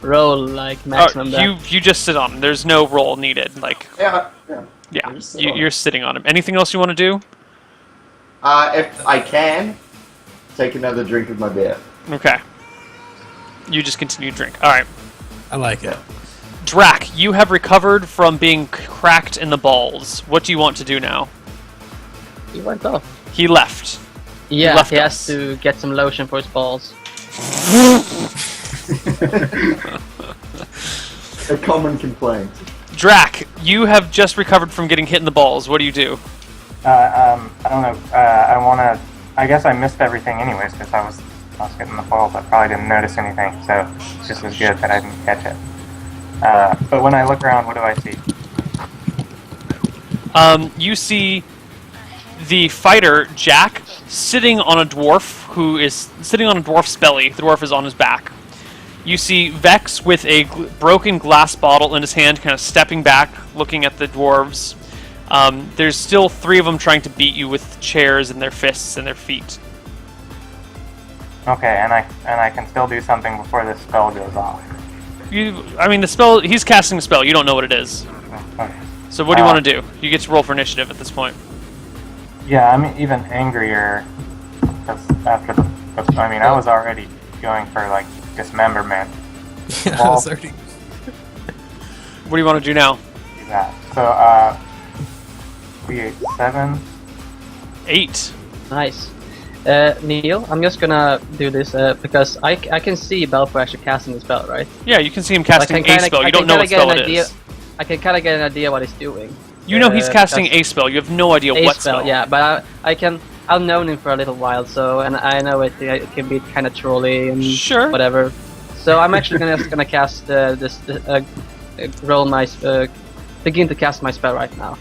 Roll maximum. You just sit on him. There's no roll needed. Yeah. Yeah, just sit on you're sitting on him. Anything else you want to do? If I can, take another drink of my beer. Okay. You just continue to drink. Alright. I like it. Drac, you have recovered from being cracked in the balls. What do you want to do now? He went off. He left. Yeah, left he has us. to get some lotion for his balls. A common complaint. Drac, you have just recovered from getting hit in the balls. What do you do? I don't know. I guess I missed everything anyways because I was getting the balls. I probably didn't notice anything, so it's just as good that I didn't catch it. But when I look around, what do I see? You see the fighter, Jack, sitting on a dwarf who is sitting on a dwarf's belly. The dwarf is on his back. You see Vex with a broken glass bottle in his hand, kind of stepping back, looking at the dwarves. There's still 3 of them trying to beat you with chairs and their fists and their feet. Okay, and I can still do something before this spell goes off. I mean, the spell. He's casting a spell. You don't know what it is. Okay. So what do you want to do? You get to roll for initiative at this point. Yeah, I'm even angrier because I mean, I was already going for like dismemberment. Yeah, I was already... What do you want to do now? Do that. So, D8 7. 8. Nice. Neil, I'm just gonna do this because I can see Balfour actually casting the spell, right? Yeah, you can see him casting I a spell. You don't know what spell it is. I can kind of get an idea what he's doing. You know he's casting a spell. You have no idea what spell. Yeah, but I've known him for a little while, so and I know it can be kind of trolly and Sure. whatever. So I'm actually gonna cast begin to cast my spell right now.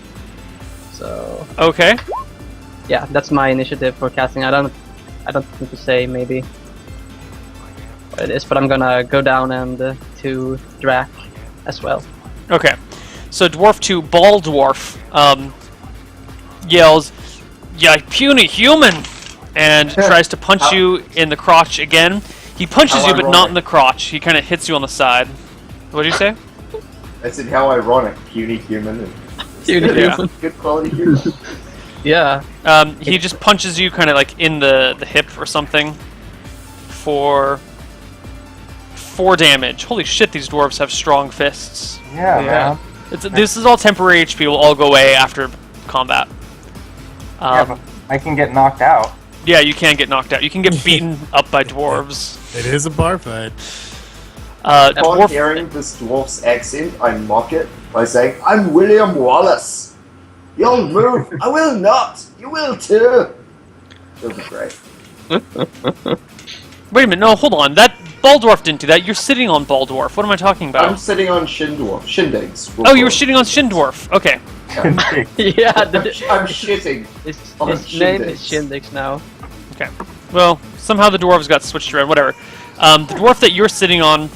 So Okay. yeah, that's my initiative for casting. I don't think to say maybe what it is, but I'm gonna go down and to Drac as well. Okay. So Dwarf 2, Ball Dwarf, yells, "Ya puny human!" and tries to punch you in the crotch again. He punches you, but not in the crotch. He kind of hits you on the side. What did you say? I said, how ironic, puny human. And Puny human. Good quality human. Yeah. He just punches you kind of like in the hip or something for 4 damage. Holy shit, these dwarves have strong fists. Yeah, man. This is all temporary HP. Will all go away after combat. Yeah, but I can get knocked out. Yeah, you can get knocked out. You can get beaten up by dwarves. It is a bar fight. Upon hearing this dwarf's accent, I mock it by saying, "I'm William Wallace. You'll move. I will not. You will too." It'll be great. Wait a minute. No, hold on. That Ball Dwarf didn't do that. You're sitting on Ball Dwarf. What am I talking about? I'm sitting on Shindigs. Oh, you were shitting on Shin Dwarf. Okay. Yeah. I'm shitting. His on name is Shindigs. Shindix now. Okay. Well, somehow the dwarves got switched around. Whatever. The dwarf that you're sitting on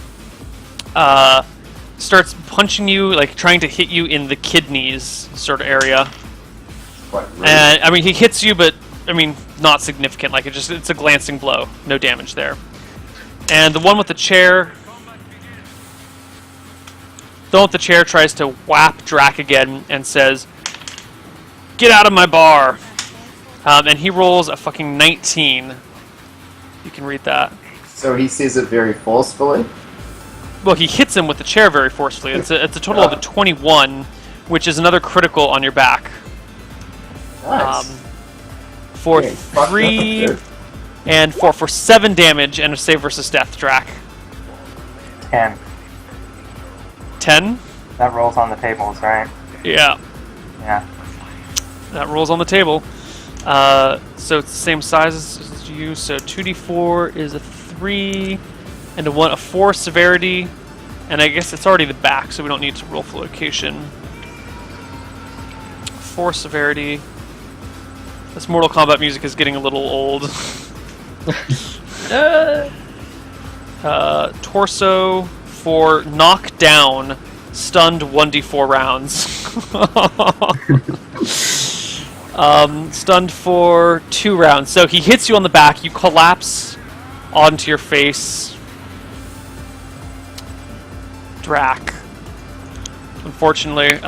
starts punching you, like trying to hit you in the kidneys sort of area. Quite rude. And I mean, he hits you, but I mean, not significant. Like it's a glancing blow. No damage there. And the one with the chair, tries to whap Drac again and says, "Get out of my bar!" And he rolls a fucking 19. You can read that. So he says it very forcefully. Well, he hits him with the chair very forcefully. It's a total of a 21, which is another critical on your back. Nice. For Hey, fuck, 3 that's and 4 for 7 damage and a save versus death, Drac. 10. 10? That rolls on the tables, right? Yeah, Yeah. that rolls on the table. So it's the same size as you. So 2d4 is a 3 and a 1, a 4 severity, and I guess it's already the back, so we don't need to roll for location. 4 severity. This Mortal Kombat music is getting a little old. Torso for knock down, stunned 1d4 rounds. Stunned for 2 rounds. So he hits you on the back, you collapse onto your face. Drac. Unfortunately,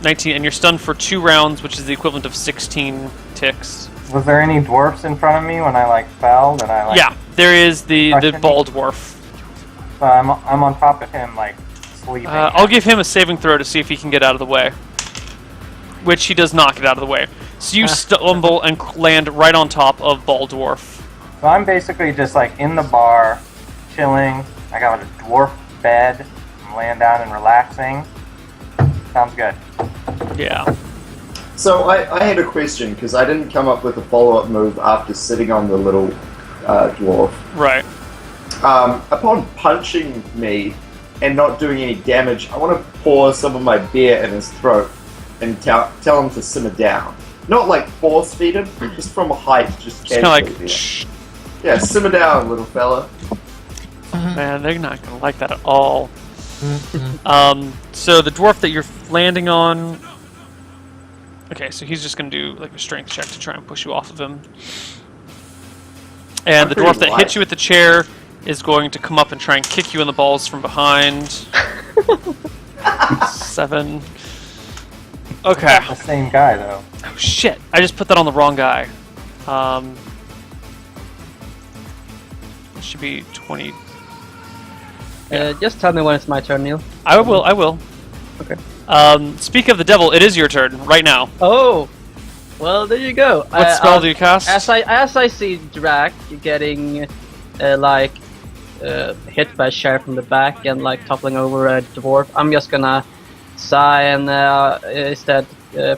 19, and you're stunned for 2 rounds, which is the equivalent of 16 ticks. Was there any dwarfs in front of me when I fell? That I Yeah, there is the Russian? ball dwarf. So I'm on top of him sleeping. I'll give him a saving throw to see if he can get out of the way. Which he does not get out of the way. So you stumble and land right on top of Ball Dwarf. So I'm basically just in the bar, chilling. I got a dwarf bed. I'm laying down and relaxing. Sounds good. Yeah. So I had a question, because I didn't come up with a follow-up move after sitting on the little dwarf. Right. Upon punching me and not doing any damage, I want to pour some of my beer in his throat and tell him to simmer down. Not force feed him, just from a height, just It's kind casually. of like, shh. Yeah, simmer down, little fella. Man, they're not going to like that at all. So the dwarf that you're landing on... Okay, so he's just going to do a strength check to try and push you off of him. And I'm the pretty dwarf that light. hits you with the chair is going to come up and try and kick you in the balls from behind. 7. Okay. The same guy though. Oh shit! I just put that on the wrong guy. It should be 20. Just tell me when it's my turn, Neil. I will. I will. Okay. Speak of the devil, it is your turn right now. Oh, well, there you go. What spell do you cast? As I see Drac getting hit by a sheriff from the back and like toppling over a dwarf, I'm just gonna sigh and instead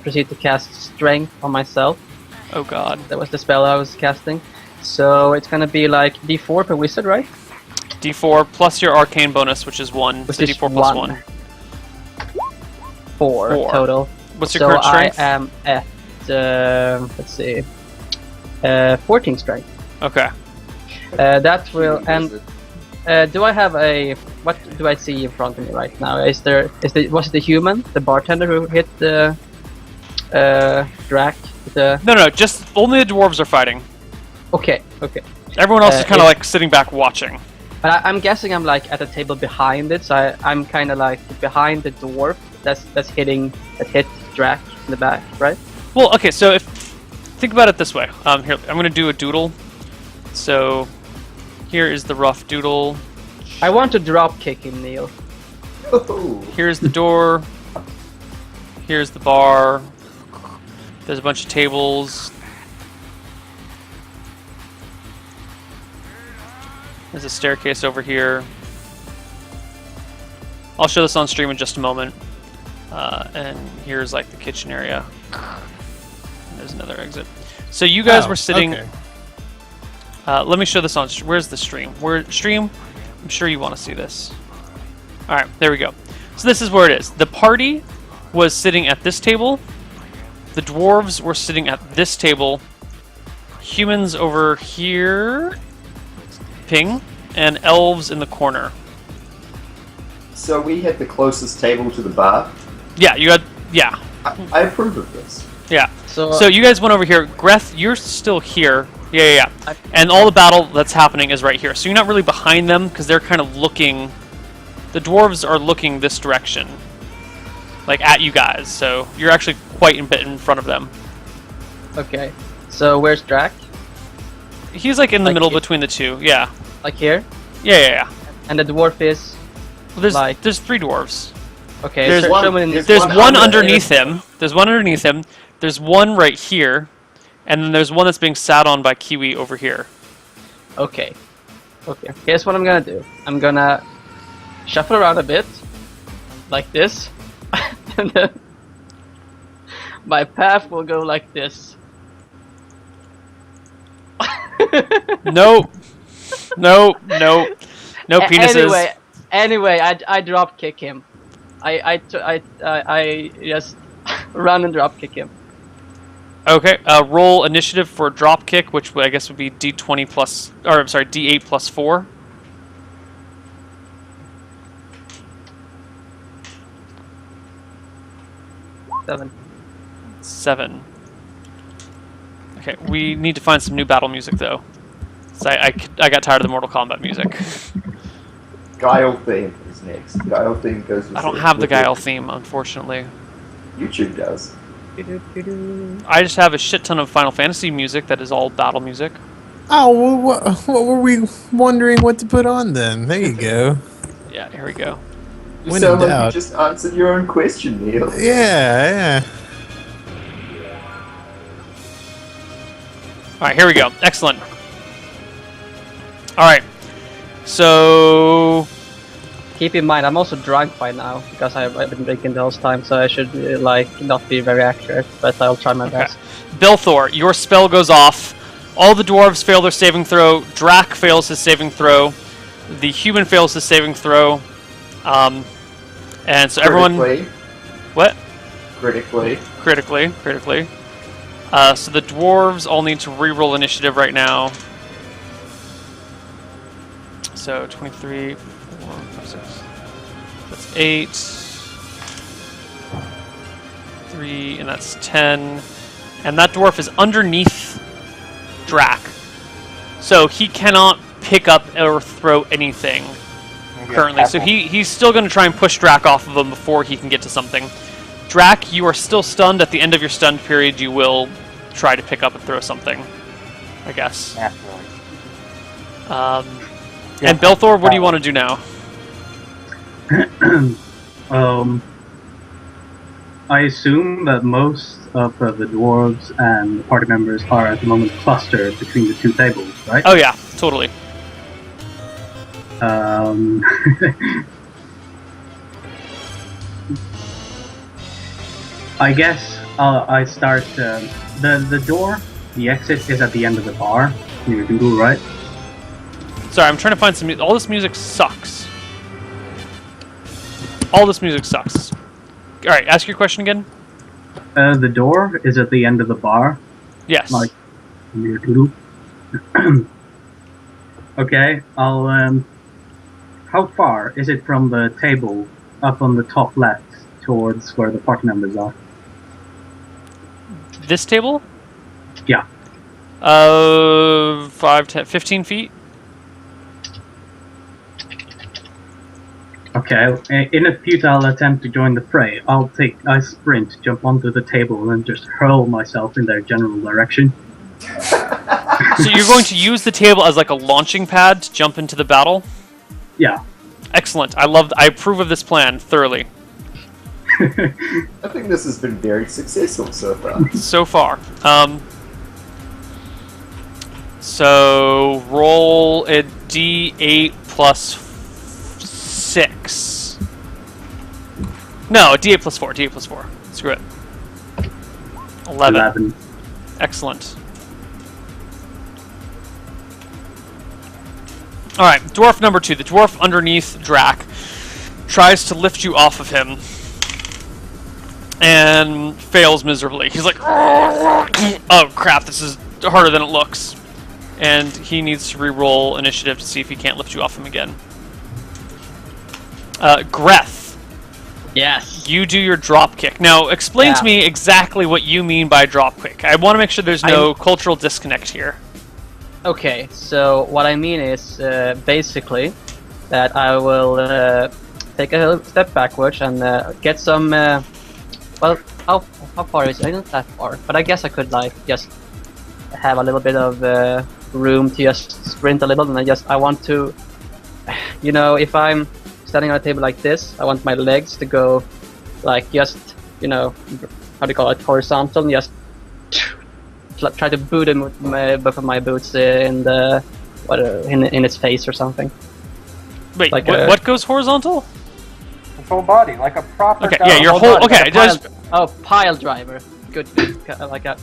proceed to cast Strength on myself. Oh god. That was the spell I was casting. So it's gonna be like D4 per wizard, right? D4 plus your arcane bonus, which is 1. Which so is D4 plus 1. 1. 4 total. What's your current strength? So I am at let's see, 14 strength. Okay. That will do I have a what do I see in front of me right now? Was it the human, the bartender who hit the Drac? No, just only the dwarves are fighting. Okay. Everyone else is kind of like sitting back watching. But I'm guessing I'm like at a table behind it, so I'm kind of like behind the dwarf that hit Drac in the back, right? Well, okay, so think about it this way. Here, I'm going to do a doodle. So here is the rough doodle. I want to drop kick him, Neil. Here's the door. Here's the bar. There's a bunch of tables. There's a staircase over here. I'll show this on stream in just a moment. And here's like the kitchen area. And there's another exit. So you guys were sitting. Okay. Let me show this on. Where's the stream? Stream? I'm sure you want to see this. All right, there we go. So this is where it is. The party was sitting at this table. The dwarves were sitting at this table. Humans over here. Ping. And elves in the corner. So we had the closest table to the bar. Yeah, you had. Yeah. I approve of this. Yeah. So you guys went over here. Greth, you're still here. Yeah. And all the battle that's happening is right here. So you're not really behind them because they're kind of looking. The dwarves are looking this direction, like at you guys. So you're actually quite a bit in front of them. Okay. So where's Drac? He's like in the Like middle here? between the two. Yeah. Like here? Yeah. And the dwarf is Well, Like- there's 3 dwarves. okay. There's so one- show me in there's There's one one under- underneath him. There's one underneath him. There's one right here, and then there's one that's being sat on by Kiwi over here. Okay. Here's what I'm gonna do. I'm gonna shuffle around a bit, like this, and then my path will go like this. No penises. Anyway, I drop kick him. I just run and drop kick him. Okay, roll initiative for drop kick, which I guess would be D20 plus, or I'm sorry, D8 plus 4. Seven. Okay, we need to find some new battle music though. So I got tired of the Mortal Kombat music. Guile theme is next. Guile theme goes with I don't have the Guile theme, unfortunately. YouTube does. I just have a shit ton of Final Fantasy music that is all battle music. Oh, well, what were we wondering what to put on then? There you go. Yeah, here we go. You When sound in like you doubt. just answered your own question, Neil. Yeah. Alright, here we go. Excellent. Alright. So... Keep in mind, I'm also drunk by now because I've been drinking the whole time, so I should not be very accurate, but I'll try my best. Belthor, your spell goes off. All the dwarves fail their saving throw. Drac fails his saving throw. The human fails his saving throw. And so everyone... Critically. What? Critically. Critically. So the dwarves all need to reroll initiative right now. So 23, 4, 5, 6. That's 8. 3, and that's 10. And that dwarf is underneath Drac. So he cannot pick up or throw anything Maybe a currently. So pebble. he's still going to try and push Drac off of him before he can get to something. Drac, you are still stunned. At the end of your stunned period, you will try to pick up and throw something, I guess. Naturally. And Belthor, what do you want to do now? I assume that most of the dwarves and the party members are at the moment clustered between the two tables, right? Oh yeah, totally. I guess I start the door. The exit is at the end of the bar. You can go right. Sorry, I'm trying to find some. All this music sucks. All this music sucks. All right, ask your question again. The door is at the end of the bar. Yes. Like near to. Okay, I'll. How far is it from the table up on the top left towards where the party members are? This table? Yeah. 5, 10, 15 feet? Okay, in a futile attempt to join the fray, I sprint, jump onto the table, and just hurl myself in their general direction. So you're going to use the table as like a launching pad to jump into the battle? Yeah. Excellent. I approve of this plan thoroughly. I think this has been very successful so far. So far. So roll a d8 plus 6. No, a d8 plus 4. D8 plus 4. Screw it. 11. Excellent. Alright, dwarf number 2. The dwarf underneath Drac tries to lift you off of him and fails miserably. He's like, oh crap, this is harder than it looks. And he needs to re-roll initiative to see if he can't lift you off him again. Greth, Yes. you do your drop kick. Now, explain to me exactly what you mean by drop kick. I want to make sure there's no cultural disconnect here. Okay, so what I mean is basically that I will take a step backwards and get some. Well, how far is it? Not that far, but I guess I could like just have a little bit of room to just sprint a little, and I want to, you know, if I'm standing on a table like this, I want my legs to go like just, you know, how do you call it, horizontal, and just try to boot him with both of my boots in the in its face or something. Wait, Like what goes horizontal? His whole body, like a proper. Okay, dog. yeah, your whole. Okay, just pile driver. Good, like a.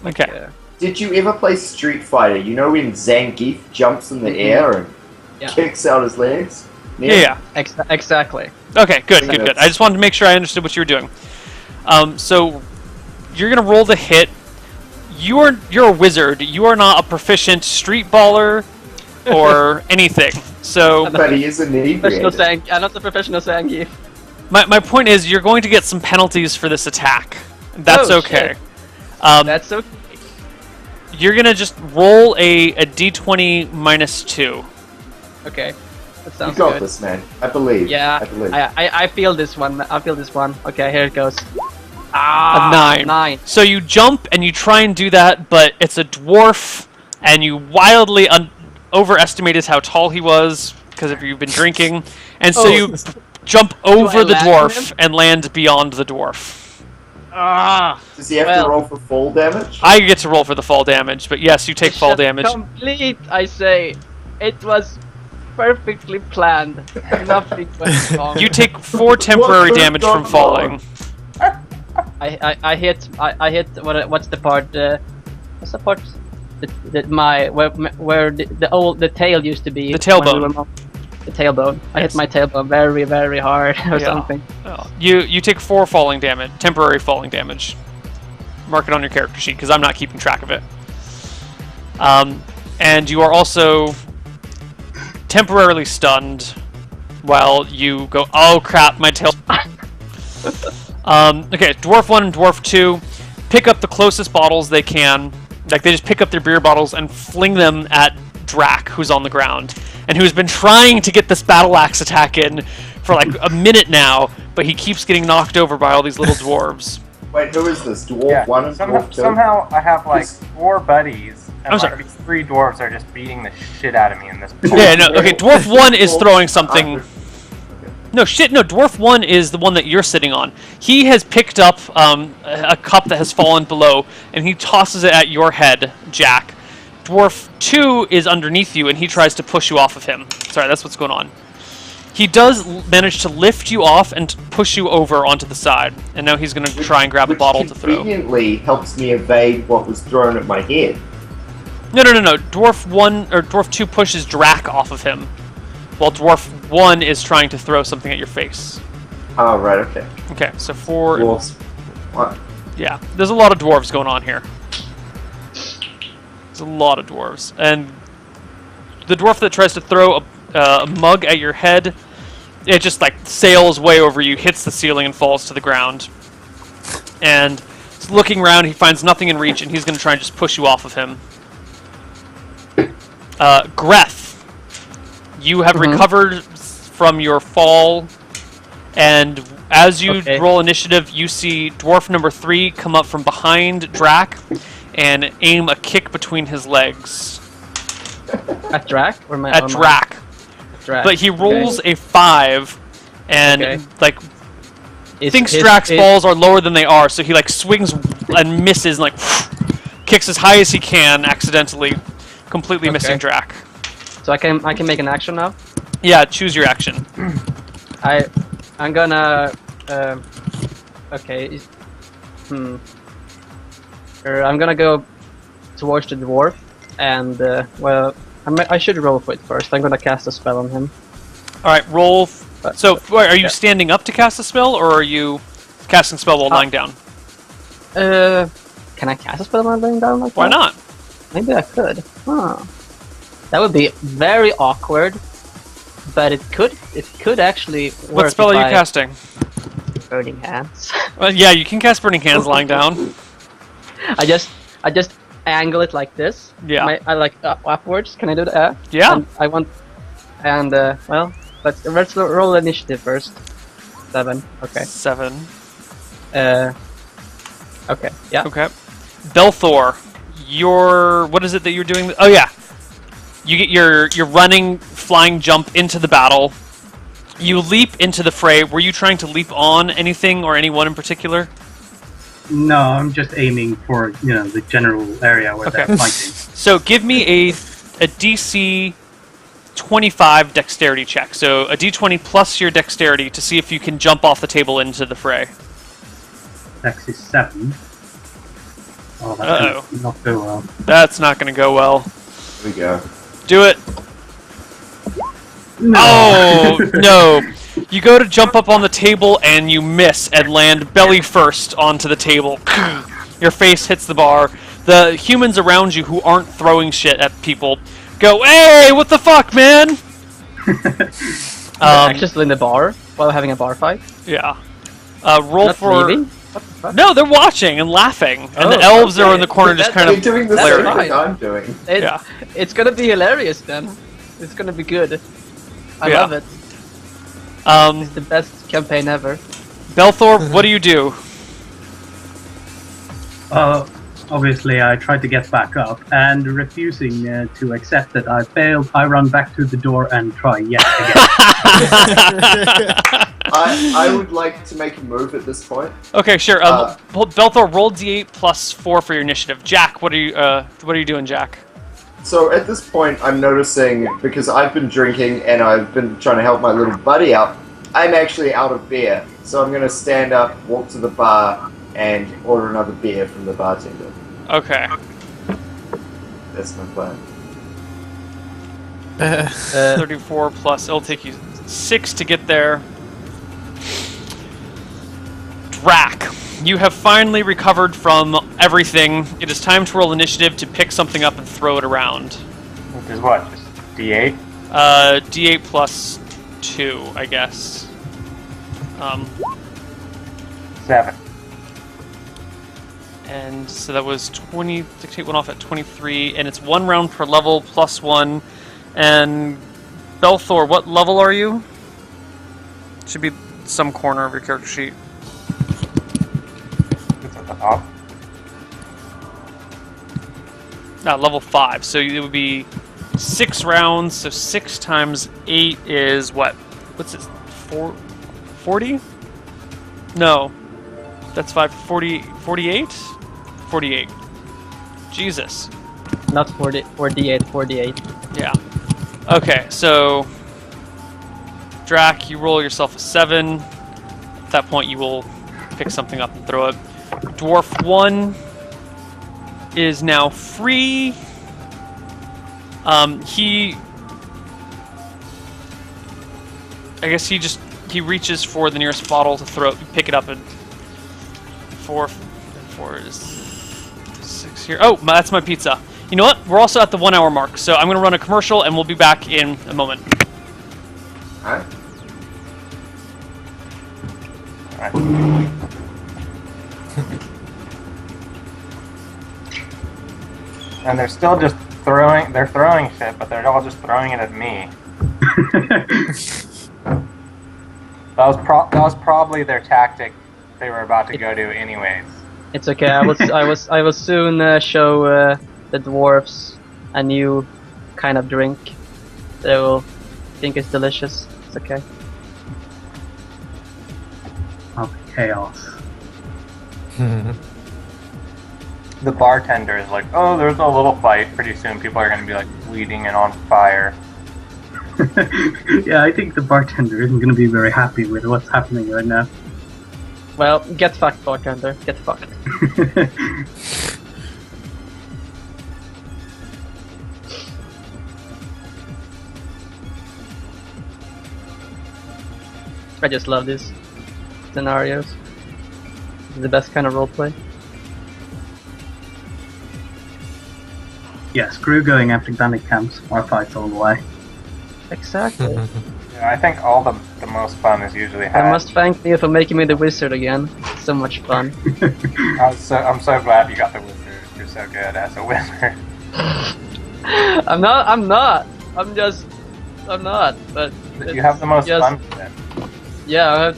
okay. Did you ever play Street Fighter? You know when Zangief jumps in the air and kicks out his legs? Yeah. Exactly. Okay, good. I just wanted to make sure I understood what you were doing. So you're gonna roll the hit. You're a wizard. You are not a proficient street baller or anything. So, But he is inebriated. I'm not the professional Zangief. my point is, you're going to get some penalties for this attack. That's Oh, okay. shit. That's okay. You're gonna just roll a d20 minus 2. Okay. That You sounds got good. this, man. I believe. Yeah, I believe. I feel this one. I feel this one. Okay, here it goes. A 9. 9. So you jump and you try and do that, but it's a dwarf, and you wildly overestimated how tall he was because if you've been drinking, and so you jump over the land on dwarf him? and land beyond the dwarf. Does he have to roll for fall damage? I get to roll for the fall damage, but yes, you take fall damage. Complete, I say. It was perfectly planned. Nothing went wrong. You take 4 temporary damage from falling. I hit what's the part? What's the part? Where the tail used to be. The tailbone. The tailbone. I hit my tailbone very, very hard or something. You take 4 falling damage, temporary falling damage. Mark it on your character sheet because I'm not keeping track of it. And you are also temporarily stunned while you go, oh crap, my tail. Okay, Dwarf 1 and Dwarf 2 pick up the closest bottles they can. Like, they just pick up their beer bottles and fling them at Drac, who's on the ground, and who's been trying to get this battle axe attack in for like a minute now, but he keeps getting knocked over by all these little dwarves. Wait, who is this? Dwarf 1 and Dwarf 2? Somehow I have like 4 buddies, and I'm sorry. like these 3 dwarves are just beating the shit out of me in this. Yeah, no, okay, Dwarf 1 is throwing something. No, shit, no, Dwarf 1 is the one that you're sitting on. He has picked up a cup that has fallen below, and he tosses it at your head, Jack. Dwarf 2 is underneath you, and he tries to push you off of him. Sorry, that's what's going on. He does manage to lift you off and push you over onto the side, and now he's going to try and grab a bottle to throw. Conveniently helps me evade what was thrown at my head. No. Dwarf 2 pushes Drac off of him, while Dwarf 1 is trying to throw something at your face. Oh, right, okay. Okay, so 4... Dwarfs. What? Yeah, there's a lot of dwarves going on here. There's a lot of dwarves. And the dwarf that tries to throw a mug at your head, it just like sails way over you, hits the ceiling, and falls to the ground. And looking around, he finds nothing in reach, and he's going to try and just push you off of him. Greth, you have recovered from your fall, and as you roll initiative, you see dwarf number 3 come up from behind Drac and aim a kick between his legs. At Drac? Or my, at Drac. Drac. But he rolls a 5, and like thinks his- Drac's balls are lower than they are, so he like swings and misses, and like kicks as high as he can, accidentally, completely missing Drac. So I can make an action now. Yeah, choose your action. I'm gonna okay. I'm gonna go towards the dwarf, and well, I should roll for it first. I'm gonna cast a spell on him. All right, roll. So, wait, are you standing up to cast a spell, or are you casting a spell while lying down? Can I cast a spell while lying down? Like Why that? not? Maybe I could. Huh. That would be very awkward, but it could actually work. What spell are you casting? Burning Hands. Well, yeah, you can cast Burning Hands lying down. I just angle it like this. Yeah. I like upwards. Can I do that? Yeah. And I want. And well, let's roll initiative first. 7. Okay. 7. Okay. Yeah. Okay. Belthor, what is it that you're doing? Oh yeah. You get your running, flying jump into the battle. You leap into the fray. Were you trying to leap on anything or anyone in particular? No, I'm just aiming for the general area where they're fighting. So give me a DC 25 dexterity check. So a D20 plus your dexterity to see if you can jump off the table into the fray. Dex is 7. Oh, that's gonna not go well. That's not going to go well. Here we go. Do it. No. Oh, no. You go to jump up on the table and you miss and land belly first onto the table. Your face hits the bar. The humans around you who aren't throwing shit at people go, "Hey, what the fuck, man?" Actually still in the bar while having a bar fight. Yeah. Roll Not for... leaving? What the fuck? No, they're watching and laughing. And the elves are in the corner just kind You're of... doing the That's same fine. thing I'm doing. Yeah. It's gonna be hilarious then. It's gonna be good. I Yeah. love it. Um, It's the best campaign ever. Belthor, what do you do? Obviously, I tried to get back up, and refusing to accept that I failed, I run back to the door and try yet again. I would like to make a move at this point. Okay, sure. Belthor, roll D8 plus 4 for your initiative. Jack, what are you doing, Jack? So at this point, I'm noticing, because I've been drinking and I've been trying to help my little buddy out, I'm actually out of beer. So I'm going to stand up, walk to the bar, and order another beer from the bartender. Okay. That's my plan. 34 plus, it'll take you 6 to get there. Drac, you have finally recovered from everything. It is time to roll initiative to pick something up and throw it around. Which is what? Just D8? D8 plus 2, I guess. 7. And so that was 20. Dictate went off at 23, and it's 1 round per level plus 1. And Belthor, what level are you? Should be some corner of your character sheet. It's at the top. Level 5. So it would be 6 rounds. So 6 times 8 is what? What's it? 40? No. That's 5. 40, 48? 48. Jesus. Not 40, 48, 48. Yeah. Okay, so Drac, you roll yourself a 7. At that point, you will pick something up and throw it. Dwarf 1 is now free. I guess he reaches for the nearest bottle to throw it, pick it up, and 4 is 6 here. Oh, that's my pizza. You know what? We're also at the 1 hour mark, so I'm going to run a commercial and we'll be back in a moment. Alright. Alright. And they're still just throwing shit, but they're all just throwing it at me. That was probably their tactic they were about to go to anyways. It's okay. I will soon show the dwarves a new kind of drink. They will think it's delicious. It's okay. Of chaos. The bartender is like, oh, there's a little fight. Pretty soon people are going to be like bleeding and on fire. Yeah, I think the bartender isn't going to be very happy with what's happening right now. Well, get fucked, bartender. Get fucked. I just love these scenarios. It's the best kind of roleplay. Yeah, screw going after bandit camps. Our fights all the way. Exactly. Yeah, I think all the most fun is usually had. I must thank you for making me the wizard again. So much fun. I'm so glad you got the wizard. You're so good as a wizard. I'm not. I'm not. But You have the most just, fun with it. Yeah,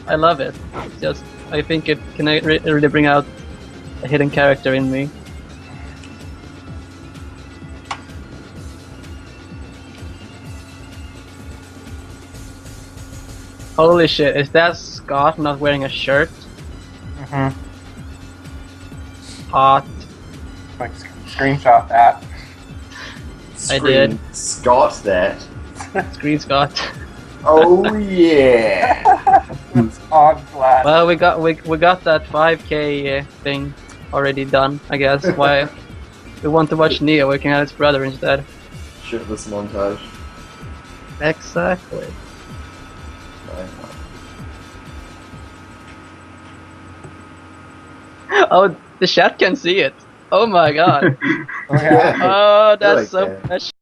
I love it. Just I think it can really bring out a hidden character in me. Holy shit! Is that Scott not wearing a shirt? Mm-hmm. Hot. Like, screenshot that. I did. Scott that. Screen Scott. Oh yeah. It's on flat. Well, we got that 5K thing already done. I guess. Why we want to watch Neo working at his brother instead. Shitless montage. Exactly. Oh, the chat can see it. Oh my god. Oh, yeah. Oh, that's Like so that. much.